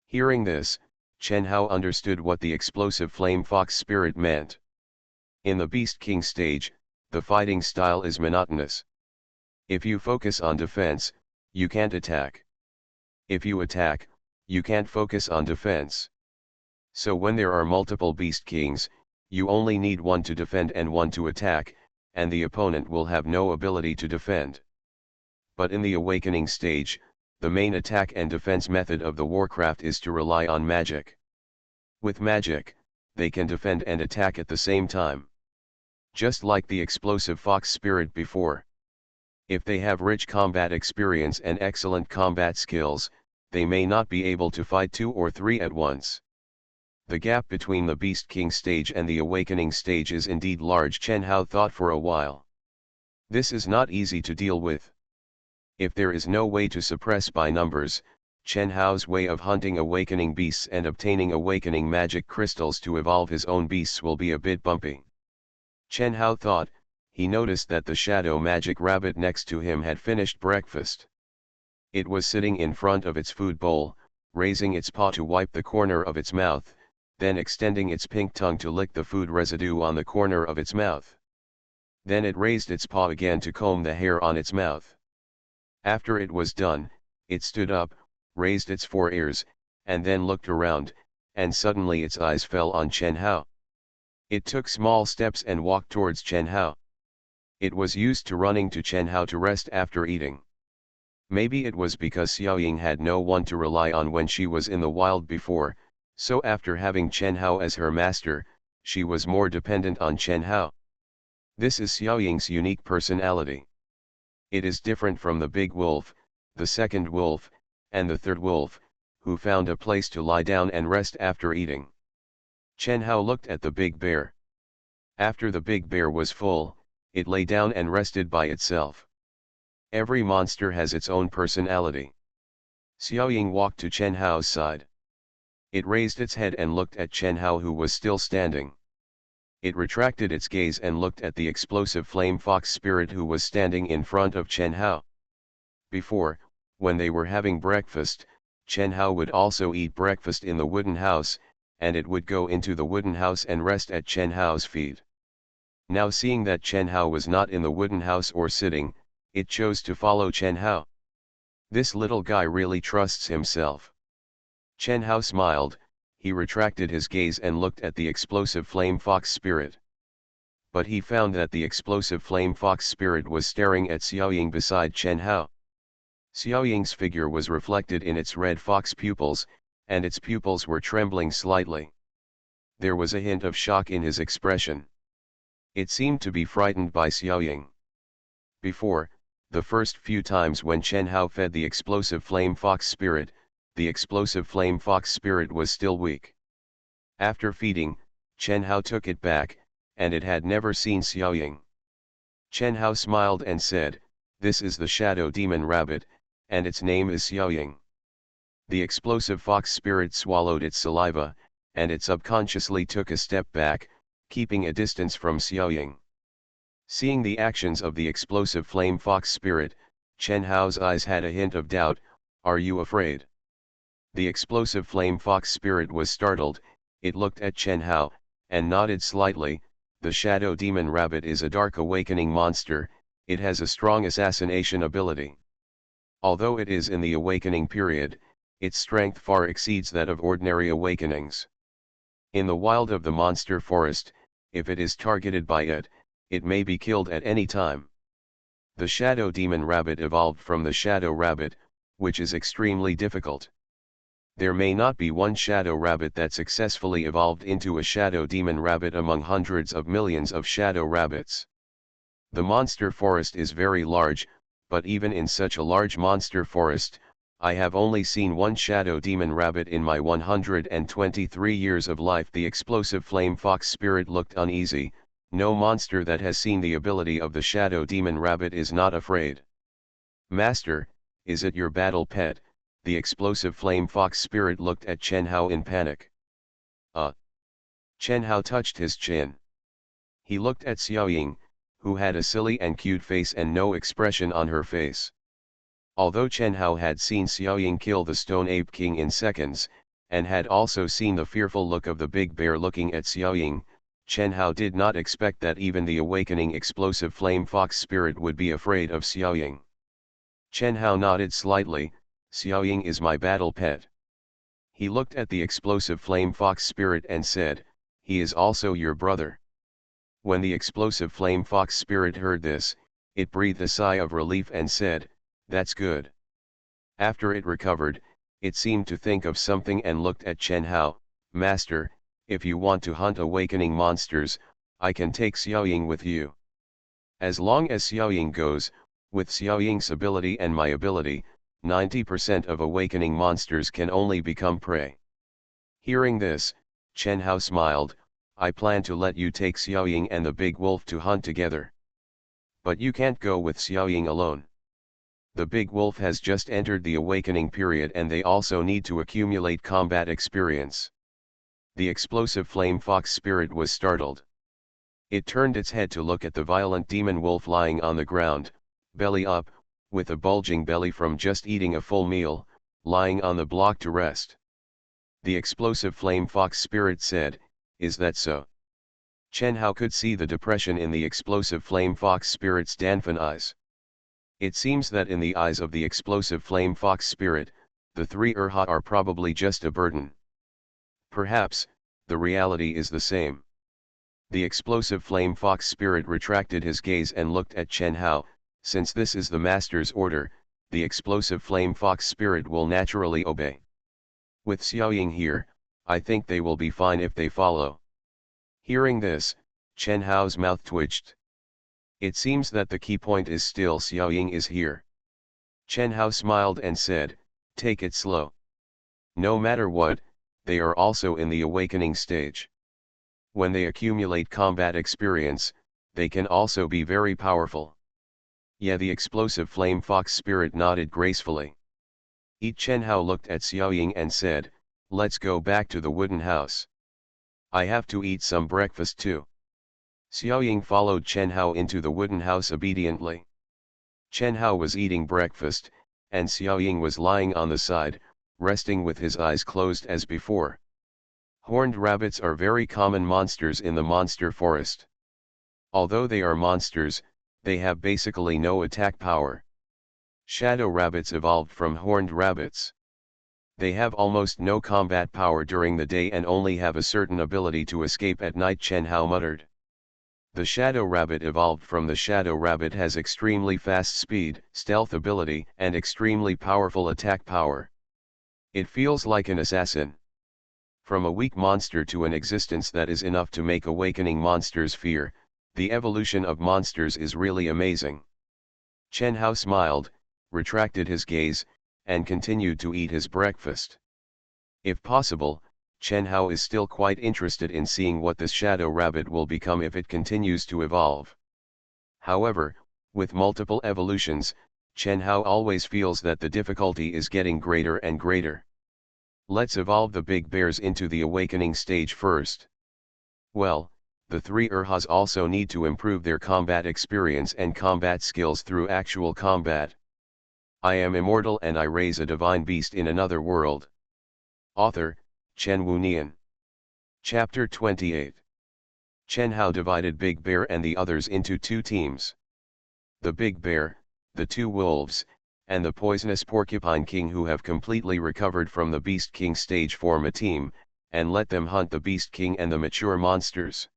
Hearing this, Chen Hao understood what the explosive flame fox spirit meant. In the Beast King stage, the fighting style is monotonous. If you focus on defense, you can't attack. If you attack, you can't focus on defense. So when there are multiple Beast Kings, you only need one to defend and one to attack, and the opponent will have no ability to defend. But in the awakening stage, the main attack and defense method of the Warcraft is to rely on magic. With magic, they can defend and attack at the same time. Just like the explosive fox spirit before. If they have rich combat experience and excellent combat skills, they may not be able to fight 2 or 3 at once. The gap between the Beast King stage and the awakening stage is indeed large. Chen Hao thought for a while. This is not easy to deal with. If there is no way to suppress by numbers, Chen Hao's way of hunting awakening beasts and obtaining awakening magic crystals to evolve his own beasts will be a bit bumpy. Chen Hao thought. He noticed that the shadow magic rabbit next to him had finished breakfast. It was sitting in front of its food bowl, raising its paw to wipe the corner of its mouth, then extending its pink tongue to lick the food residue on the corner of its mouth. Then it raised its paw again to comb the hair on its mouth. After it was done, it stood up, raised its four ears, and then looked around, and suddenly its eyes fell on Chen Hao. It took small steps and walked towards Chen Hao. It was used to running to Chen Hao to rest after eating. Maybe it was because Xiaoying had no one to rely on when she was in the wild before, so after having Chen Hao as her master, she was more dependent on Chen Hao. This is Xiaoying's unique personality. It is different from the big wolf, the second wolf, and the third wolf, who found a place to lie down and rest after eating. Chen Hao looked at the big bear. After the big bear was full, it lay down and rested by itself. Every monster has its own personality. Xiaoying walked to Chen Hao's side. It raised its head and looked at Chen Hao, who was still standing. It retracted its gaze and looked at the explosive flame fox spirit who was standing in front of Chen Hao. Before, when they were having breakfast, Chen Hao would also eat breakfast in the wooden house, and it would go into the wooden house and rest at Chen Hao's feet. Now seeing that Chen Hao was not in the wooden house or sitting, it chose to follow Chen Hao. This little guy really trusts himself. Chen Hao smiled. He retracted his gaze and looked at the explosive flame fox spirit. But he found that the explosive flame fox spirit was staring at Xiaoying beside Chen Hao. Xiaoying's figure was reflected in its red fox pupils, and its pupils were trembling slightly. There was a hint of shock in his expression. It seemed to be frightened by Xiaoying. Before, the first few times when Chen Hao fed the explosive flame fox spirit, the explosive flame fox spirit was still weak. After feeding, Chen Hao took it back, and it had never seen Xiaoying. Chen Hao smiled and said, "This is the shadow demon rabbit, and its name is Xiaoying." The explosive fox spirit swallowed its saliva, and it subconsciously took a step back, keeping a distance from Xiaoying. Seeing the actions of the explosive flame fox spirit, Chen Hao's eyes had a hint of doubt. "Are you afraid?" The explosive flame fox spirit was startled. It looked at Chen Hao, and nodded slightly. The shadow demon rabbit is a dark awakening monster. It has a strong assassination ability. Although it is in the awakening period, its strength far exceeds that of ordinary awakenings. In the wild of the monster forest, if it is targeted by it, it may be killed at any time. The shadow demon rabbit evolved from the shadow rabbit, which is extremely difficult. There may not be one shadow rabbit that successfully evolved into a shadow demon rabbit among hundreds of millions of shadow rabbits. The monster forest is very large, but even in such a large monster forest, I have only seen one shadow demon rabbit in my 123 years of life. The explosive flame fox spirit looked uneasy. No monster that has seen the ability of the shadow demon rabbit is not afraid. "Master, is it your battle pet?" The explosive flame fox spirit looked at Chen Hao in panic. Chen Hao touched his chin. He looked at Xiaoying, who had a silly and cute face and no expression on her face. Although Chen Hao had seen Xiaoying kill the Stone Ape King in seconds, and had also seen the fearful look of the big bear looking at Xiaoying, Chen Hao did not expect that even the awakening explosive flame fox spirit would be afraid of Xiaoying. Chen Hao nodded slightly. "Xiaoying is my battle pet." He looked at the explosive flame fox spirit and said, "He is also your brother." When the explosive flame fox spirit heard this, it breathed a sigh of relief and said, "That's good." After it recovered, it seemed to think of something and looked at Chen Hao. "Master, if you want to hunt awakening monsters, I can take Xiaoying with you. As long as Xiaoying goes, with Xiaoying's ability and my ability, 90% of awakening monsters can only become prey." Hearing this, Chen Hao smiled. "I plan to let you take Xiaoying and the big wolf to hunt together. But you can't go with Xiaoying alone. The big wolf has just entered the awakening period and they also need to accumulate combat experience." The explosive flame fox spirit was startled. It turned its head to look at the violent demon wolf lying on the ground, belly up, with a bulging belly from just eating a full meal, lying on the block to rest. The explosive flame fox spirit said, "Is that so?" Chen Hao could see the depression in the explosive flame fox spirit's Danfan eyes. It seems that in the eyes of the explosive flame fox spirit, the three Urha are probably just a burden. Perhaps, the reality is the same. The explosive flame fox spirit retracted his gaze and looked at Chen Hao. Since this is the master's order, the explosive flame fox spirit will naturally obey. With Xiaoying here, I think they will be fine if they follow. Hearing this, Chen Hao's mouth twitched. It seems that the key point is still Xiaoying is here. Chen Hao smiled and said, take it slow. No matter what, they are also in the awakening stage. When they accumulate combat experience, they can also be very powerful. Yeah, the explosive flame fox spirit nodded gracefully. Chen Hao looked at Xiaoying and said, let's go back to the wooden house. I have to eat some breakfast too. Xiaoying followed Chen Hao into the wooden house obediently. Chen Hao was eating breakfast, and Xiaoying was lying on the side, resting with his eyes closed as before. Horned rabbits are very common monsters in the monster forest. Although they are monsters, they have basically no attack power. Shadow rabbits evolved from horned rabbits. They have almost no combat power during the day and only have a certain ability to escape at night, Chen Hao muttered. The shadow rabbit evolved from the shadow rabbit has extremely fast speed, stealth ability, and extremely powerful attack power. It feels like an assassin. From a weak monster to an existence that is enough to make awakening monsters fear, the evolution of monsters is really amazing. Chen Hao smiled, retracted his gaze, and continued to eat his breakfast. If possible, Chen Hao is still quite interested in seeing what this shadow rabbit will become if it continues to evolve. However, with multiple evolutions, Chen Hao always feels that the difficulty is getting greater and greater. Let's evolve the big bears into the awakening stage first. Well, the three Urhas also need to improve their combat experience and combat skills through actual combat. I am immortal and I raise a divine beast in another world. Author, Chen Wunian. Chapter 28. Chen Hao divided Big Bear and the others into two teams. The Big Bear, the two wolves, and the poisonous Porcupine King who have completely recovered from the Beast King stage form a team, and let them hunt the Beast King and the mature monsters.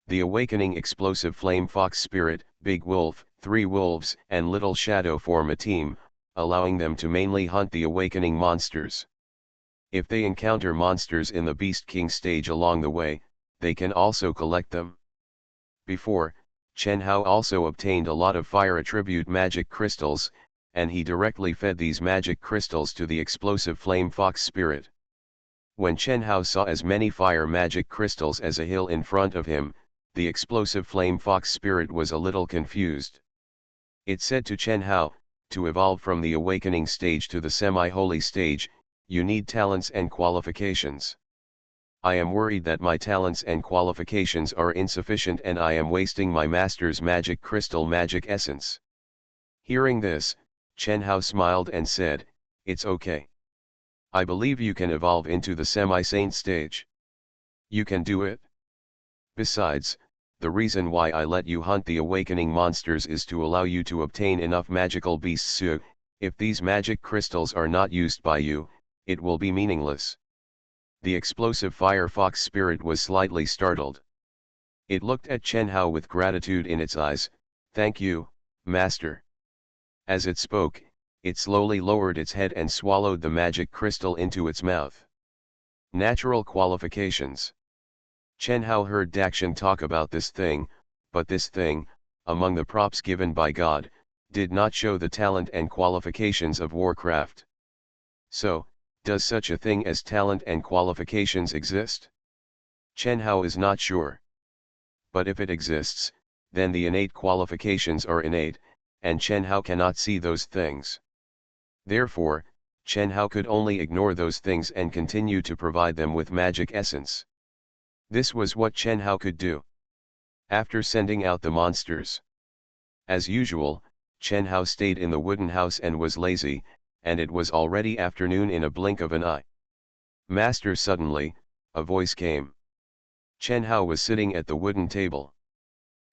The awakening explosive flame fox spirit, Big Wolf, three wolves, and Little Shadow form a team, allowing them to mainly hunt the awakening monsters. If they encounter monsters in the Beast King stage along the way, they can also collect them. Before, Chen Hao also obtained a lot of fire attribute magic crystals, and he directly fed these magic crystals to the explosive flame fox spirit. When Chen Hao saw as many fire magic crystals as a hill in front of him, the explosive flame fox spirit was a little confused. It said to Chen Hao, to evolve from the awakening stage to the semi-holy stage, you need talents and qualifications. I am worried that my talents and qualifications are insufficient and I am wasting my master's magic crystal magic essence. Hearing this, Chen Hao smiled and said, it's okay. I believe you can evolve into the semi-saint stage. You can do it. Besides, the reason why I let you hunt the awakening monsters is to allow you to obtain enough magical beasts so, if these magic crystals are not used by you, it will be meaningless. The explosive fire fox spirit was slightly startled. It looked at Chen Hao with gratitude in its eyes. Thank you, master. As it spoke, it slowly lowered its head and swallowed the magic crystal into its mouth. Natural qualifications. Chen Hao heard Dakshan talk about this thing, but this thing, among the props given by God, did not show the talent and qualifications of Warcraft. So, does such a thing as talent and qualifications exist? Chen Hao is not sure. But if it exists, then the innate qualifications are innate, and Chen Hao cannot see those things. Therefore, Chen Hao could only ignore those things and continue to provide them with magic essence. This was what Chen Hao could do. After sending out the monsters. As usual, Chen Hao stayed in the wooden house and was lazy, and it was already afternoon in a blink of an eye. Master, suddenly, a voice came. Chen Hao was sitting at the wooden table.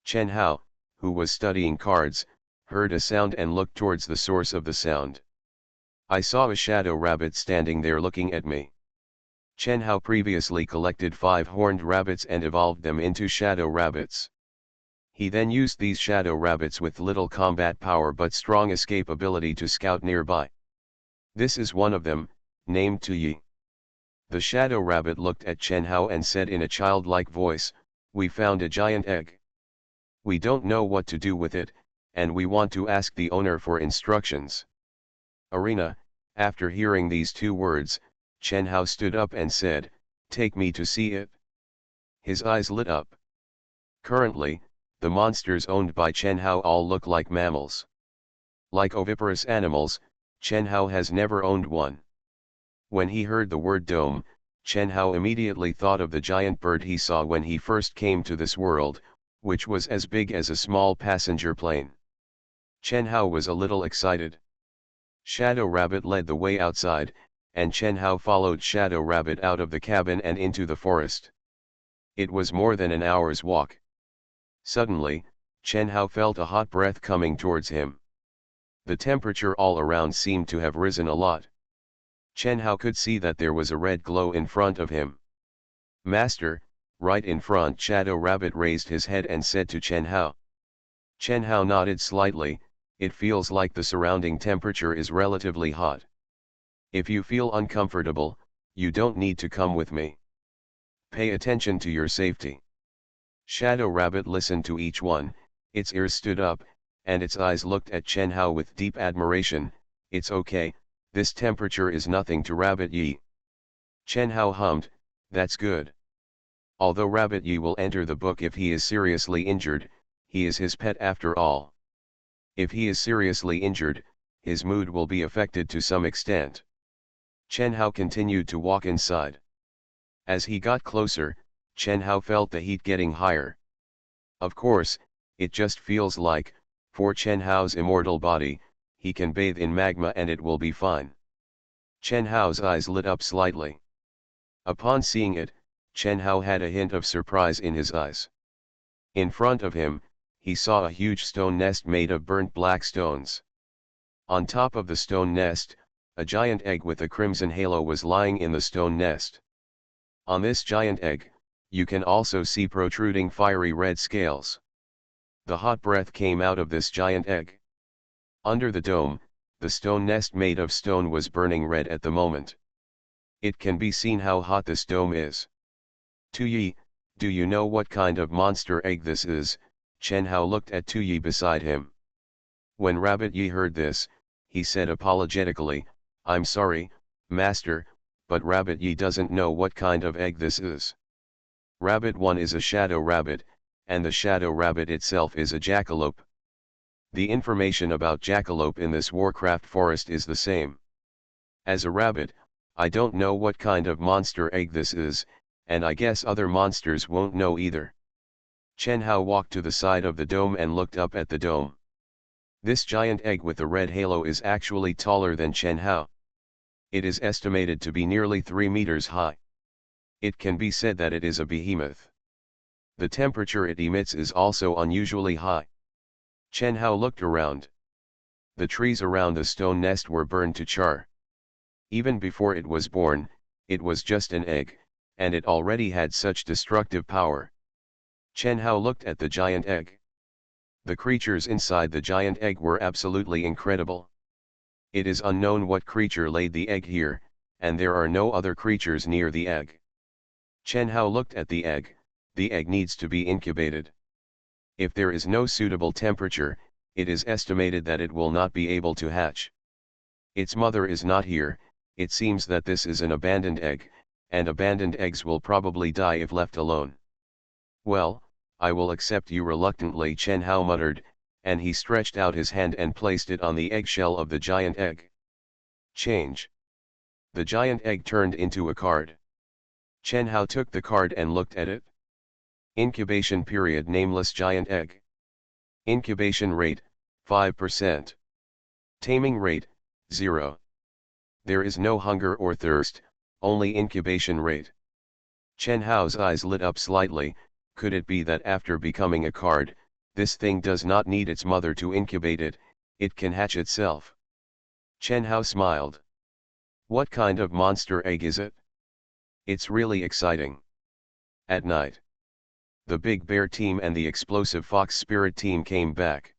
Chen Hao, who was studying cards, heard a sound and looked towards the source of the sound. I saw a shadow rabbit standing there looking at me. Chen Hao previously collected 5 horned rabbits and evolved them into shadow rabbits. He then used these shadow rabbits with little combat power but strong escape ability to scout nearby. This is one of them, named Tuyi. The shadow rabbit looked at Chen Hao and said in a childlike voice, "We found a giant egg. We don't know what to do with it, and we want to ask the owner for instructions." Arena, after hearing these 2 words, Chen Hao stood up and said, "Take me to see it." His eyes lit up. Currently, the monsters owned by Chen Hao all look like mammals. Like oviparous animals, Chen Hao has never owned one. When he heard the word dome, Chen Hao immediately thought of the giant bird he saw when he first came to this world, which was as big as a small passenger plane. Chen Hao was a little excited. Shadow Rabbit led the way outside, and Chen Hao followed Shadow Rabbit out of the cabin and into the forest. It was more than an hour's walk. Suddenly, Chen Hao felt a hot breath coming towards him. The temperature all around seemed to have risen a lot. Chen Hao could see that there was a red glow in front of him. "Master," right in front. Shadow Rabbit raised his head and said to Chen Hao. Chen Hao nodded slightly. "It feels like the surrounding temperature is relatively hot. If you feel uncomfortable, you don't need to come with me. Pay attention to your safety." Shadow Rabbit listened to each one, its ears stood up, and its eyes looked at Chen Hao with deep admiration. "It's okay, this temperature is nothing to Rabbit Yi." Chen Hao hummed, "That's good. Although Rabbit Yi will enter the book if he is seriously injured, he is his pet after all. If he is seriously injured, his mood will be affected to some extent." Chen Hao continued to walk inside. As he got closer, Chen Hao felt the heat getting higher. Of course, it just feels like, for Chen Hao's immortal body, he can bathe in magma and it will be fine. Chen Hao's eyes lit up slightly. Upon seeing it, Chen Hao had a hint of surprise in his eyes. In front of him, he saw a huge stone nest made of burnt black stones. On top of the stone nest, a giant egg with a crimson halo was lying in the stone nest. On this giant egg, you can also see protruding fiery red scales. The hot breath came out of this giant egg. Under the dome, the stone nest made of stone was burning red at the moment. It can be seen how hot this dome is. "Tuyi, do you know what kind of monster egg this is?" Chen Hao looked at Tuyi beside him. When Rabbit Yi heard this, he said apologetically, "I'm sorry, Master, but Rabbit Yi doesn't know what kind of egg this is. Rabbit 1 is a shadow rabbit, and the shadow rabbit itself is a jackalope. The information about jackalope in this Warcraft forest is the same. As a rabbit, I don't know what kind of monster egg this is, and I guess other monsters won't know either." Chen Hao walked to the side of the dome and looked up at the dome. This giant egg with the red halo is actually taller than Chen Hao. It is estimated to be nearly 3 meters high. It can be said that it is a behemoth. The temperature it emits is also unusually high. Chen Hao looked around. The trees around the stone nest were burned to char. Even before it was born, it was just an egg, and it already had such destructive power. Chen Hao looked at the giant egg. The creatures inside the giant egg were absolutely incredible. It is unknown what creature laid the egg here, and there are no other creatures near the egg. Chen Hao looked at the egg. The egg needs to be incubated. If there is no suitable temperature, it is estimated that it will not be able to hatch. Its mother is not here. It seems that this is an abandoned egg, and abandoned eggs will probably die if left alone. "Well, I will accept you reluctantly," Chen Hao muttered, and he stretched out his hand and placed it on the eggshell of the giant egg. Change. The giant egg turned into a card. Chen Hao took the card and looked at it. Incubation period: nameless giant egg. Incubation rate, 5%. Taming rate, 0. There is no hunger or thirst, only incubation rate. Chen Hao's eyes lit up slightly. Could it be that after becoming a card, this thing does not need its mother to incubate it, it can hatch itself? Chen Hao smiled. What kind of monster egg is it? It's really exciting. At night, the Big Bear team and the Explosive Fox Spirit team came back.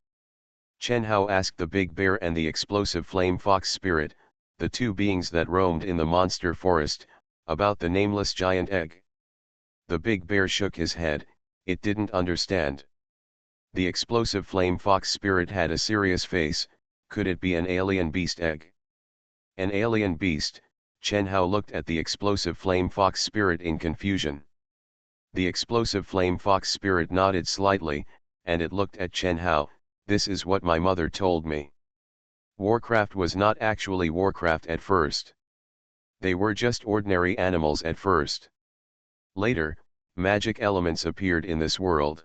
Chen Hao asked the Big Bear and the Explosive Flame Fox Spirit, the two beings that roamed in the monster forest, about the nameless giant egg. The Big Bear shook his head, it didn't understand. The Explosive Flame Fox Spirit had a serious face. Could it be an alien beast egg? An alien beast? Chen Hao looked at the Explosive Flame Fox Spirit in confusion. The Explosive Flame Fox Spirit nodded slightly, and it looked at Chen Hao. This is what my mother told me. Warcraft was not actually Warcraft at first. They were just ordinary animals at first. Later, magic elements appeared in this world.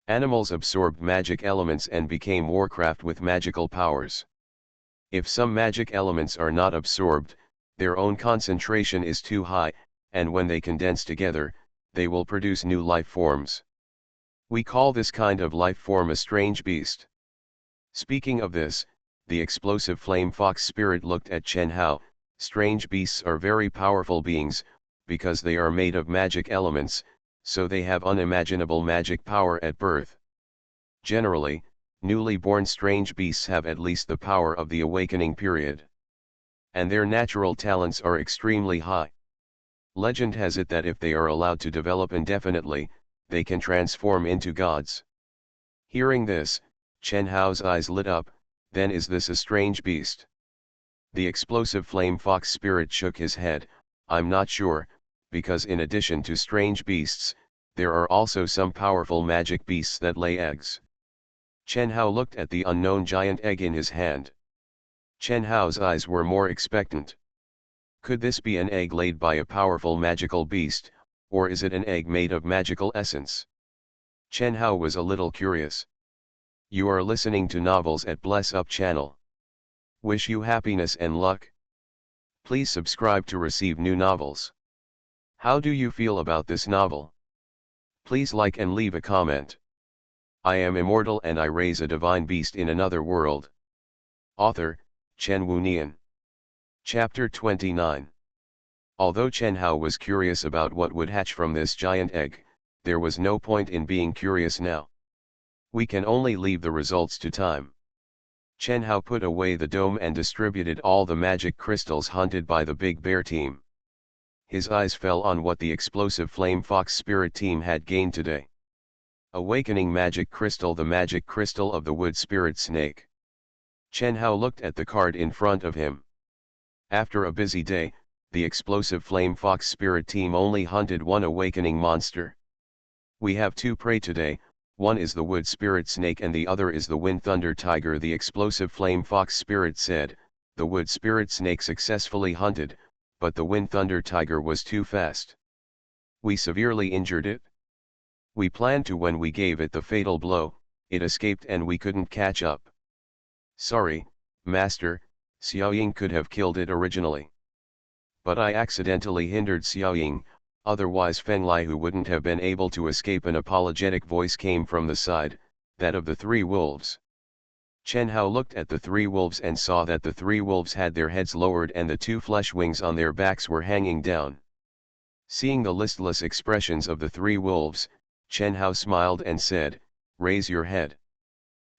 Animals absorbed magic elements and became Warcraft with magical powers. If some magic elements are not absorbed, their own concentration is too high, and when they condense together, they will produce new life forms. We call this kind of life form a strange beast. Speaking of this, the Explosive Flame Fox Spirit looked at Chen Hao. Strange beasts are very powerful beings, because they are made of magic elements, so they have unimaginable magic power at birth. Generally, newly born strange beasts have at least the power of the awakening period. And their natural talents are extremely high. Legend has it that if they are allowed to develop indefinitely, they can transform into gods. Hearing this, Chen Hao's eyes lit up. Then is this a strange beast? The Explosive Flame Fox Spirit shook his head. I'm not sure, because in addition to strange beasts, there are also some powerful magic beasts that lay eggs. Chen Hao looked at the unknown giant egg in his hand. Chen Hao's eyes were more expectant. Could this be an egg laid by a powerful magical beast, or is it an egg made of magical essence? Chen Hao was a little curious. You are listening to Novels at Bless Up channel. Wish you happiness and luck. Please subscribe to receive new novels. How do you feel about this novel? Please like and leave a comment. I am immortal and I raise a divine beast in another world. Author, Chen Wunian. Chapter 29. Although Chen Hao was curious about what would hatch from this giant egg, there was no point in being curious now. We can only leave the results to time. Chen Hao put away the dome and distributed all the magic crystals hunted by the Big Bear team. His eyes fell on what the Explosive Flame Fox Spirit team had gained today. Awakening Magic Crystal, the magic crystal of the Wood Spirit Snake. Chen Hao looked at the card in front of him. After a busy day, the Explosive Flame Fox Spirit team only hunted one awakening monster. We have two prey today. One is the Wood Spirit Snake and the other is the Wind Thunder Tiger, the Explosive Flame Fox Spirit said. The Wood Spirit Snake successfully hunted, but the Wind Thunder Tiger was too fast. We severely injured it. We planned to when we gave it the fatal blow, it escaped and we couldn't catch up. Sorry, Master, Xiaoying could have killed it originally. But I accidentally hindered Xiaoying. Otherwise Feng Liu wouldn't have been able to escape. An apologetic voice came from the side, that of the three wolves. Chen Hao looked at the three wolves and saw that the three wolves had their heads lowered and the two flesh wings on their backs were hanging down. Seeing the listless expressions of the three wolves, Chen Hao smiled and said, "Raise your head."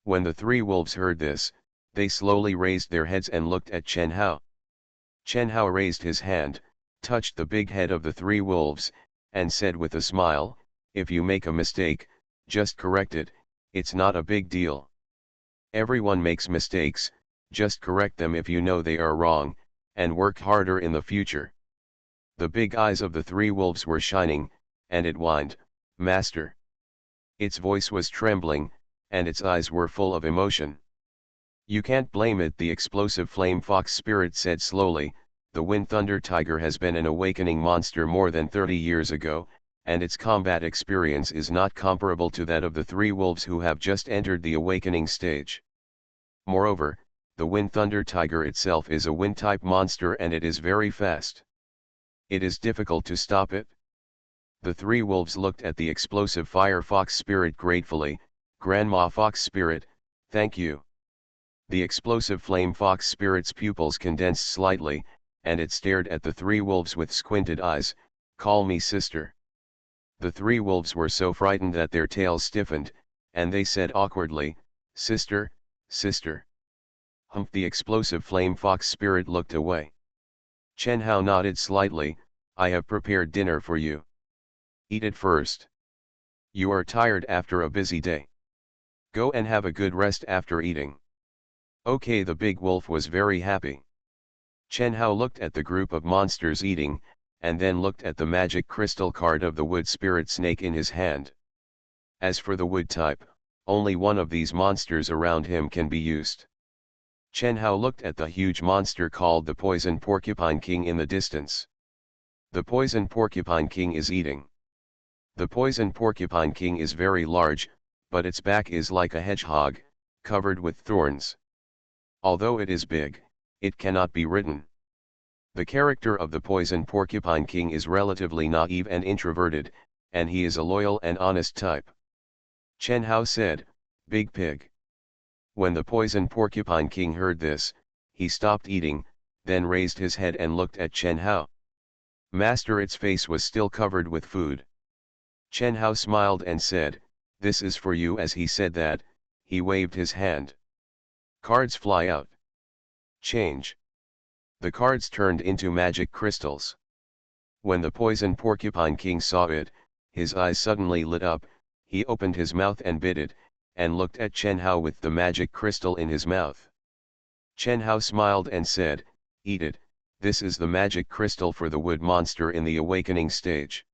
When the three wolves heard this, they slowly raised their heads and looked at Chen Hao. Chen Hao raised his hand, touched the big head of the three wolves, and said with a smile, "If you make a mistake, just correct it, it's not a big deal. Everyone makes mistakes, just correct them if you know they are wrong, and work harder in the future." The big eyes of the three wolves were shining, and it whined, "Master." Its voice was trembling, and its eyes were full of emotion. "You can't blame it," the Explosive Flame Fox Spirit said slowly. "The Wind Thunder Tiger has been an awakening monster more than 30 years ago, and its combat experience is not comparable to that of the three wolves who have just entered the awakening stage. Moreover, the Wind Thunder Tiger itself is a wind-type monster and it is very fast. It is difficult to stop it. The three wolves looked at the explosive fire fox spirit gratefully. Grandma Fox Spirit, thank you. The explosive flame fox spirit's pupils condensed slightly, and it stared at the three wolves with squinted eyes. Call me sister. The three wolves were so frightened that their tails stiffened, and they said awkwardly, sister, sister. Humph! The explosive flame fox spirit looked away. Chen Hao nodded slightly. I have prepared dinner for you. Eat it first. You are tired after a busy day. Go and have a good rest after eating. Okay, the big wolf was very happy. Chen Hao looked at the group of monsters eating, and then looked at the magic crystal card of the wood spirit snake in his hand. As for the wood type, only one of these monsters around him can be used. Chen Hao looked at the huge monster called the Poison Porcupine King in the distance. The Poison Porcupine King is eating. The Poison Porcupine King is very large, but its back is like a hedgehog, covered with thorns. Although it is big, it cannot be ridden. The character of the Poison Porcupine King is relatively naive and introverted, and he is a loyal and honest type. Chen Hao said, Big Pig. When the Poison Porcupine King heard this, he stopped eating, then raised his head and looked at Chen Hao. Master, its face was still covered with food. Chen Hao smiled and said, This is for you. As he said that, he waved his hand. Cards fly out. Change. The cards turned into magic crystals. When the Poison Porcupine King saw it, his eyes suddenly lit up. He opened his mouth and bit it, and looked at Chen Hao with the magic crystal in his mouth. Chen Hao smiled and said, Eat it. This is the magic crystal for the wood monster in the awakening stage.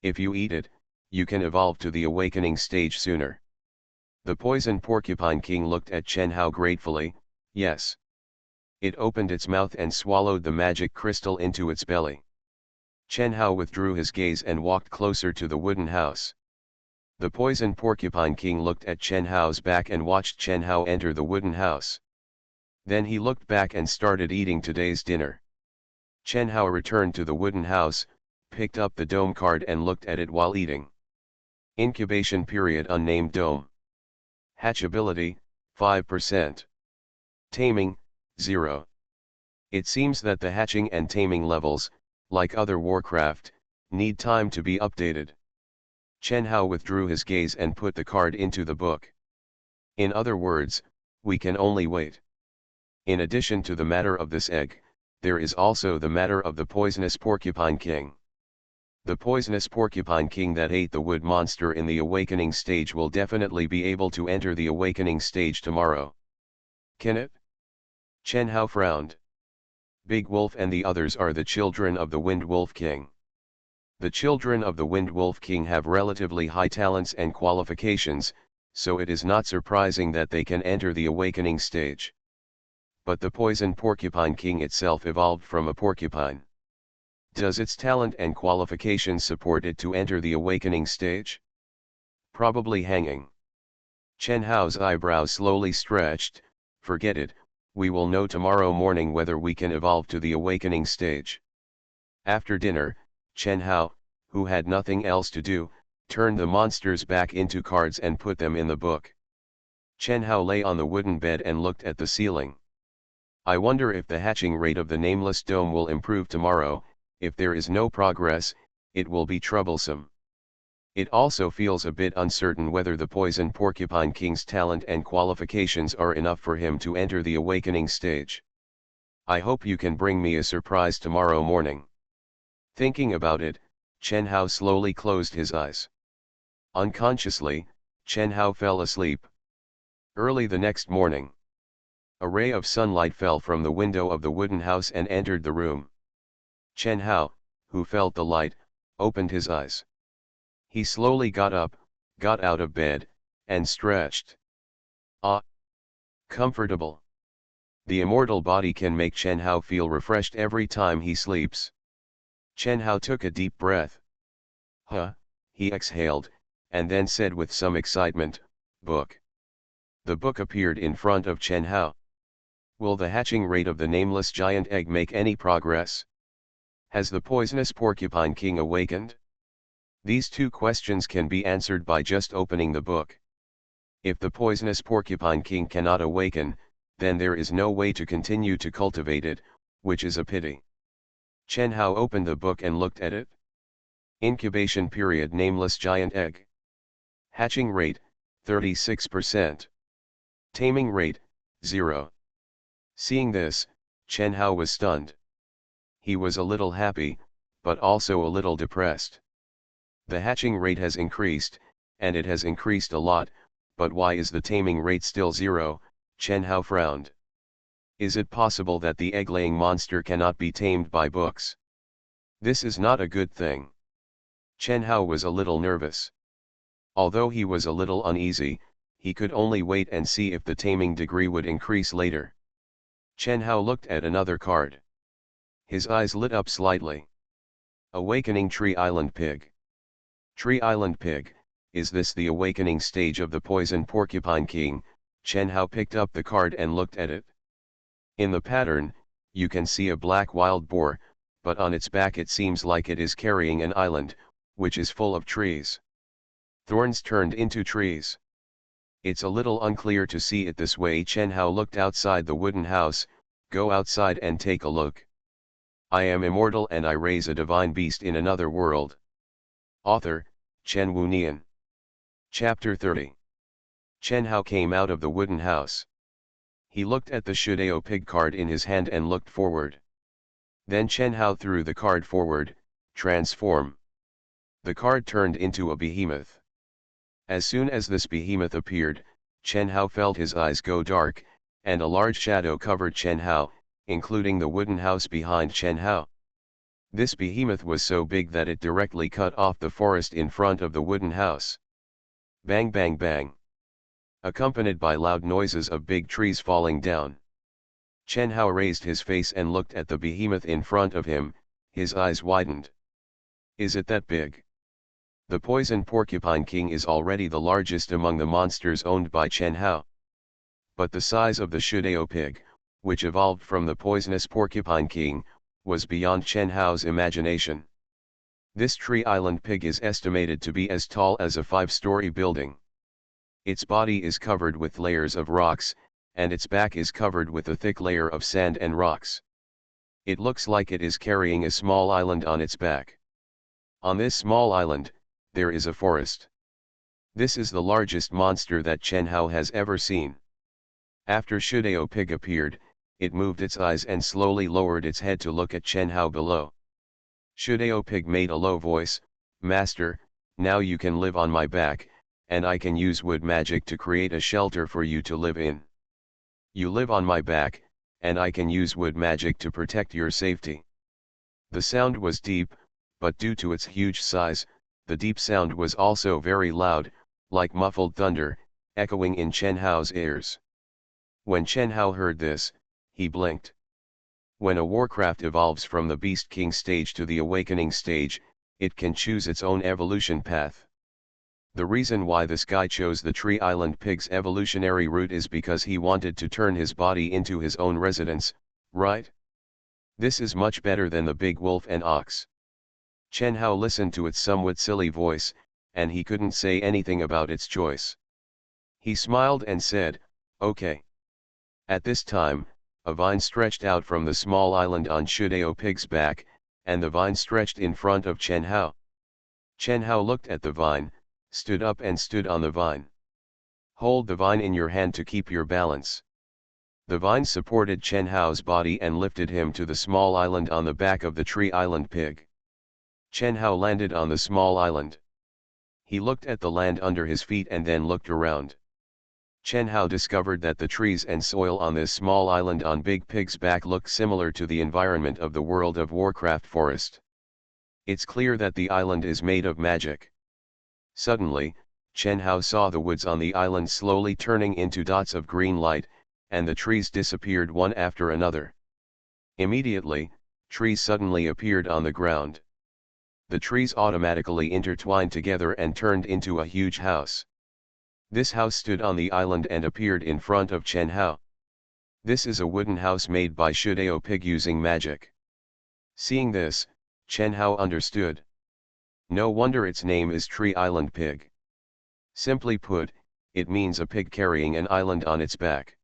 If you eat it, you can evolve to the awakening stage sooner. The Poison Porcupine King looked at Chen Hao gratefully. Yes. It opened its mouth and swallowed the magic crystal into its belly. Chen Hao withdrew his gaze and walked closer to the wooden house. The Poison Porcupine King looked at Chen Hao's back and watched Chen Hao enter the wooden house. Then he looked back and started eating today's dinner. Chen Hao returned to the wooden house, picked up the dome card and looked at it while eating. Incubation period unnamed dome. Hatchability, 5%. Taming, 0. It seems that the hatching and taming levels, like other Warcraft, need time to be updated. Chen Hao withdrew his gaze and put the card into the book. In other words, we can only wait. In addition to the matter of this egg, there is also the matter of the Poisonous Porcupine King. The Poisonous Porcupine King that ate the wood monster in the awakening stage will definitely be able to enter the awakening stage tomorrow. Can it? Chen Hao frowned. Big Wolf and the others are the children of the Wind Wolf King. The children of the Wind Wolf King have relatively high talents and qualifications, so it is not surprising that they can enter the awakening stage. But the Poison Porcupine King itself evolved from a porcupine. Does its talent and qualifications support it to enter the awakening stage? Probably hanging. Chen Hao's eyebrows slowly stretched. Forget it, we will know tomorrow morning whether we can evolve to the awakening stage. After dinner, Chen Hao, who had nothing else to do, turned the monsters back into cards and put them in the book. Chen Hao lay on the wooden bed and looked at the ceiling. I wonder if the hatching rate of the nameless dome will improve tomorrow. If there is no progress, it will be troublesome. It also feels a bit uncertain whether the Poison Porcupine King's talent and qualifications are enough for him to enter the awakening stage. I hope you can bring me a surprise tomorrow morning. Thinking about it, Chen Hao slowly closed his eyes. Unconsciously, Chen Hao fell asleep. Early the next morning, a ray of sunlight fell from the window of the wooden house and entered the room. Chen Hao, who felt the light, opened his eyes. He slowly got up, got out of bed, and stretched. Ah! Comfortable. The immortal body can make Chen Hao feel refreshed every time he sleeps. Chen Hao took a deep breath. Huh, he exhaled, and then said with some excitement, book. The book appeared in front of Chen Hao. Will the hatching rate of the nameless giant egg make any progress? Has the Poisonous Porcupine King awakened? These two questions can be answered by just opening the book. If the poisonous porcupine king cannot awaken, then there is no way to continue to cultivate it, which is a pity. Chen Hao opened the book and looked at it. Incubation period: nameless giant egg. Hatching rate, 36%. Taming rate, 0. Seeing this, Chen Hao was stunned. He was a little happy, but also a little depressed. The hatching rate has increased, and it has increased a lot, but why is the taming rate still 0? Chen Hao frowned. Is it possible that the egg-laying monster cannot be tamed by books? This is not a good thing. Chen Hao was a little nervous. Although he was a little uneasy, he could only wait and see if the taming degree would increase later. Chen Hao looked at another card. His eyes lit up slightly. Awakening Tree Island Pig. Tree Island Pig, is this the awakening stage of the poison porcupine king? Chen Hao picked up the card and looked at it. In the pattern, you can see a black wild boar, but on its back it seems like it is carrying an island, which is full of trees. Thorns turned into trees. It's a little unclear to see it this way. Chen Hao looked outside the wooden house. Go outside and take a look. I am immortal and I raise a divine beast in another world. Author, Chen Wunian. Chapter 30. Chen Hao came out of the wooden house. He looked at the Shudeo pig card in his hand and looked forward. Then Chen Hao threw the card forward. Transform. The card turned into a behemoth. As soon as this behemoth appeared, Chen Hao felt his eyes go dark, and a large shadow covered Chen Hao, including the wooden house behind Chen Hao. This behemoth was so big that it directly cut off the forest in front of the wooden house. Bang bang bang. Accompanied by loud noises of big trees falling down. Chen Hao raised his face and looked at the behemoth in front of him. His eyes widened. Is it that big? The poison porcupine king is already the largest among the monsters owned by Chen Hao. But the size of the Shudeo pig, which evolved from the poisonous porcupine king, was beyond Chen Hao's imagination. This tree island pig is estimated to be as tall as a 5-story building. Its body is covered with layers of rocks, and its back is covered with a thick layer of sand and rocks. It looks like it is carrying a small island on its back. On this small island, there is a forest. This is the largest monster that Chen Hao has ever seen. After Shudeo pig appeared, it moved its eyes and slowly lowered its head to look at Chen Hao below. Shudeo pig made a low voice, Master, now you can live on my back, and I can use wood magic to create a shelter for you to live in. You live on my back, and I can use wood magic to protect your safety. The sound was deep, but due to its huge size, the deep sound was also very loud, like muffled thunder, echoing in Chen Hao's ears. When Chen Hao heard this, he blinked. When a warcraft evolves from the Beast King stage to the Awakening stage, it can choose its own evolution path. The reason why this guy chose the Tree Island Pig's evolutionary route is because he wanted to turn his body into his own residence, right? This is much better than the big wolf and ox. Chen Hao listened to its somewhat silly voice, and he couldn't say anything about its choice. He smiled and said, okay. At this time, a vine stretched out from the small island on Shudeo pig's back, and the vine stretched in front of Chen Hao. Chen Hao looked at the vine, stood up and stood on the vine. Hold the vine in your hand to keep your balance. The vine supported Chen Hao's body and lifted him to the small island on the back of the Tree Island pig. Chen Hao landed on the small island. He looked at the land under his feet and then looked around. Chen Hao discovered that the trees and soil on this small island on Big Pig's back looked similar to the environment of the World of Warcraft forest. It's clear that the island is made of magic. Suddenly, Chen Hao saw the woods on the island slowly turning into dots of green light, and the trees disappeared one after another. Immediately, trees suddenly appeared on the ground. The trees automatically intertwined together and turned into a huge house. This house stood on the island and appeared in front of Chen Hao. This is a wooden house made by Shudeo pig using magic. Seeing this, Chen Hao understood. No wonder its name is Tree Island Pig. Simply put, it means a pig carrying an island on its back.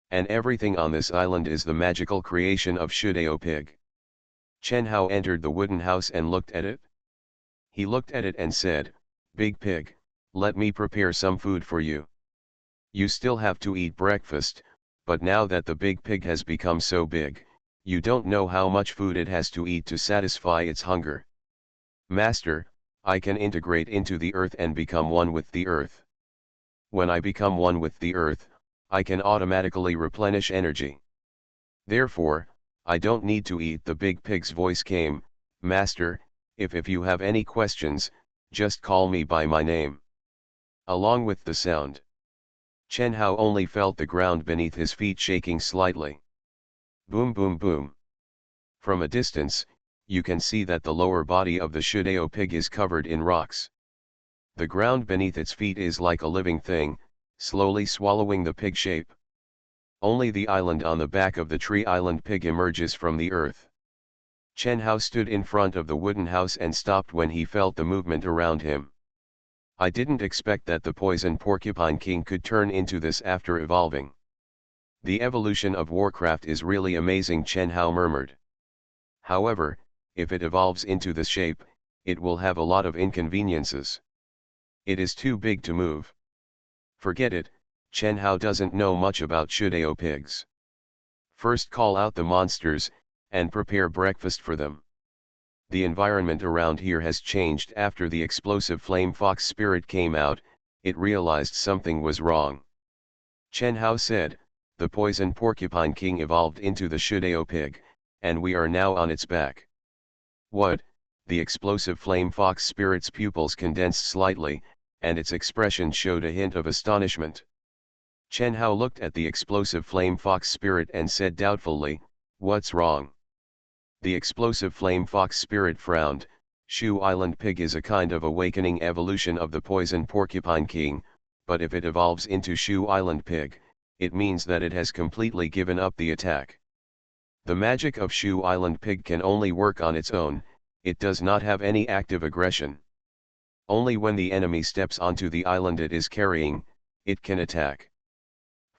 And everything on this island is the magical creation of Shudeo Pig. Chen Hao entered the wooden house and looked at it. He looked at it and said, "Big Pig, let me prepare some food for you. You still have to eat breakfast, but now that the big pig has become so big, you don't know how much food it has to eat to satisfy its hunger." "Master, I can integrate into the earth and become one with the earth. When I become one with the earth, I can automatically replenish energy. Therefore, I don't need to eat." The big pig's voice came, "Master, if you have any questions, just call me by my name." Along with the sound, Chen Hao only felt the ground beneath his feet shaking slightly. Boom boom boom. From a distance, you can see that the lower body of the Shudeo pig is covered in rocks. The ground beneath its feet is like a living thing, slowly swallowing the pig shape. Only the island on the back of the Tree Island Pig emerges from the earth. Chen Hao stood in front of the wooden house and stopped when he felt the movement around him. "I didn't expect that the Poison Porcupine King could turn into this after evolving. The evolution of Warcraft is really amazing," Chen Hao murmured. "However, if it evolves into this shape, it will have a lot of inconveniences. It is too big to move." "Forget it, Chen Hao doesn't know much about Shudeo pigs. First call out the monsters, and prepare breakfast for them." The environment around here has changed after the explosive flame fox spirit came out. It realized something was wrong. Chen Hao said, "The Poison Porcupine King evolved into the Shudeo pig, and we are now on its back." "What?" The explosive flame fox spirit's pupils condensed slightly, and its expression showed a hint of astonishment. Chen Hao looked at the explosive flame fox spirit and said doubtfully, "What's wrong?" The explosive flame fox spirit frowned. "Shu Island Pig is a kind of awakening evolution of the Poison Porcupine King, but if it evolves into Shu Island Pig, it means that it has completely given up the attack. The magic of Shu Island Pig can only work on its own, it does not have any active aggression. Only when the enemy steps onto the island it is carrying, it can attack.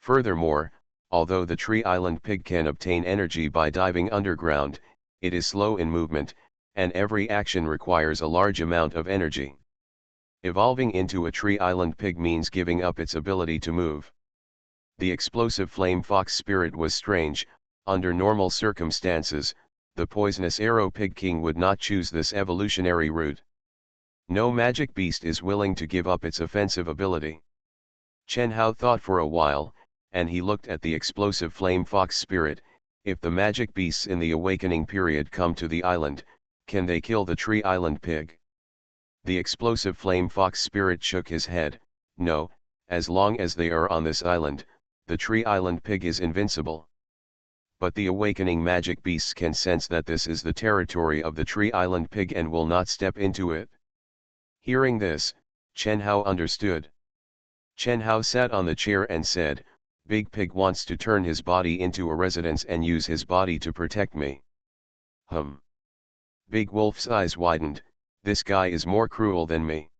Furthermore, although the Tree Island Pig can obtain energy by diving underground, it is slow in movement, and every action requires a large amount of energy. Evolving into a Tree Island Pig means giving up its ability to move." The explosive flame fox spirit was strange. Under normal circumstances, the poisonous arrow pig king would not choose this evolutionary route. No magic beast is willing to give up its offensive ability. Chen Hao thought for a while, and he looked at the explosive flame fox spirit. "If the magic beasts in the awakening period come to the island, can they kill the Tree Island Pig?" The explosive flame fox spirit shook his head. "No, as long as they are on this island, the Tree Island Pig is invincible. But the awakening magic beasts can sense that this is the territory of the Tree Island Pig and will not step into it." Hearing this, Chen Hao understood. Chen Hao sat on the chair and said, "Big Pig wants to turn his body into a residence and use his body to protect me. Big Wolf's eyes widened. "This guy is more cruel than me."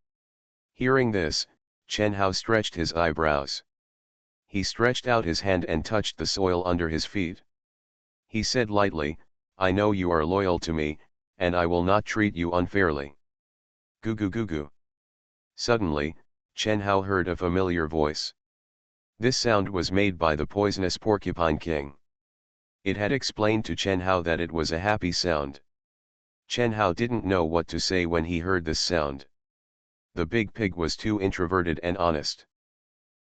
Hearing this, Chen Hao stretched his eyebrows. He stretched out his hand and touched the soil under his feet. He said lightly, "I know you are loyal to me, and I will not treat you unfairly. Goo goo goo goo." Suddenly, Chen Hao heard a familiar voice. This sound was made by the poisonous Porcupine King. It had explained to Chen Hao that it was a happy sound. Chen Hao didn't know what to say when he heard this sound. The big pig was too introverted and honest.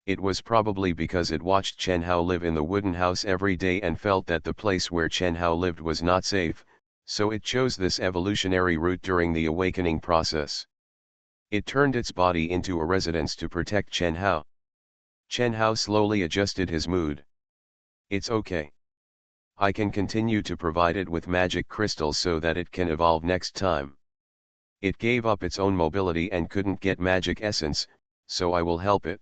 It was probably because it watched Chen Hao live in the wooden house every day and felt that the place where Chen Hao lived was not safe, so it chose this evolutionary route during the awakening process. It turned its body into a residence to protect Chen Hao. Chen Hao slowly adjusted his mood. "It's okay. I can continue to provide it with magic crystals so that it can evolve next time. It gave up its own mobility and couldn't get magic essence, so I will help it."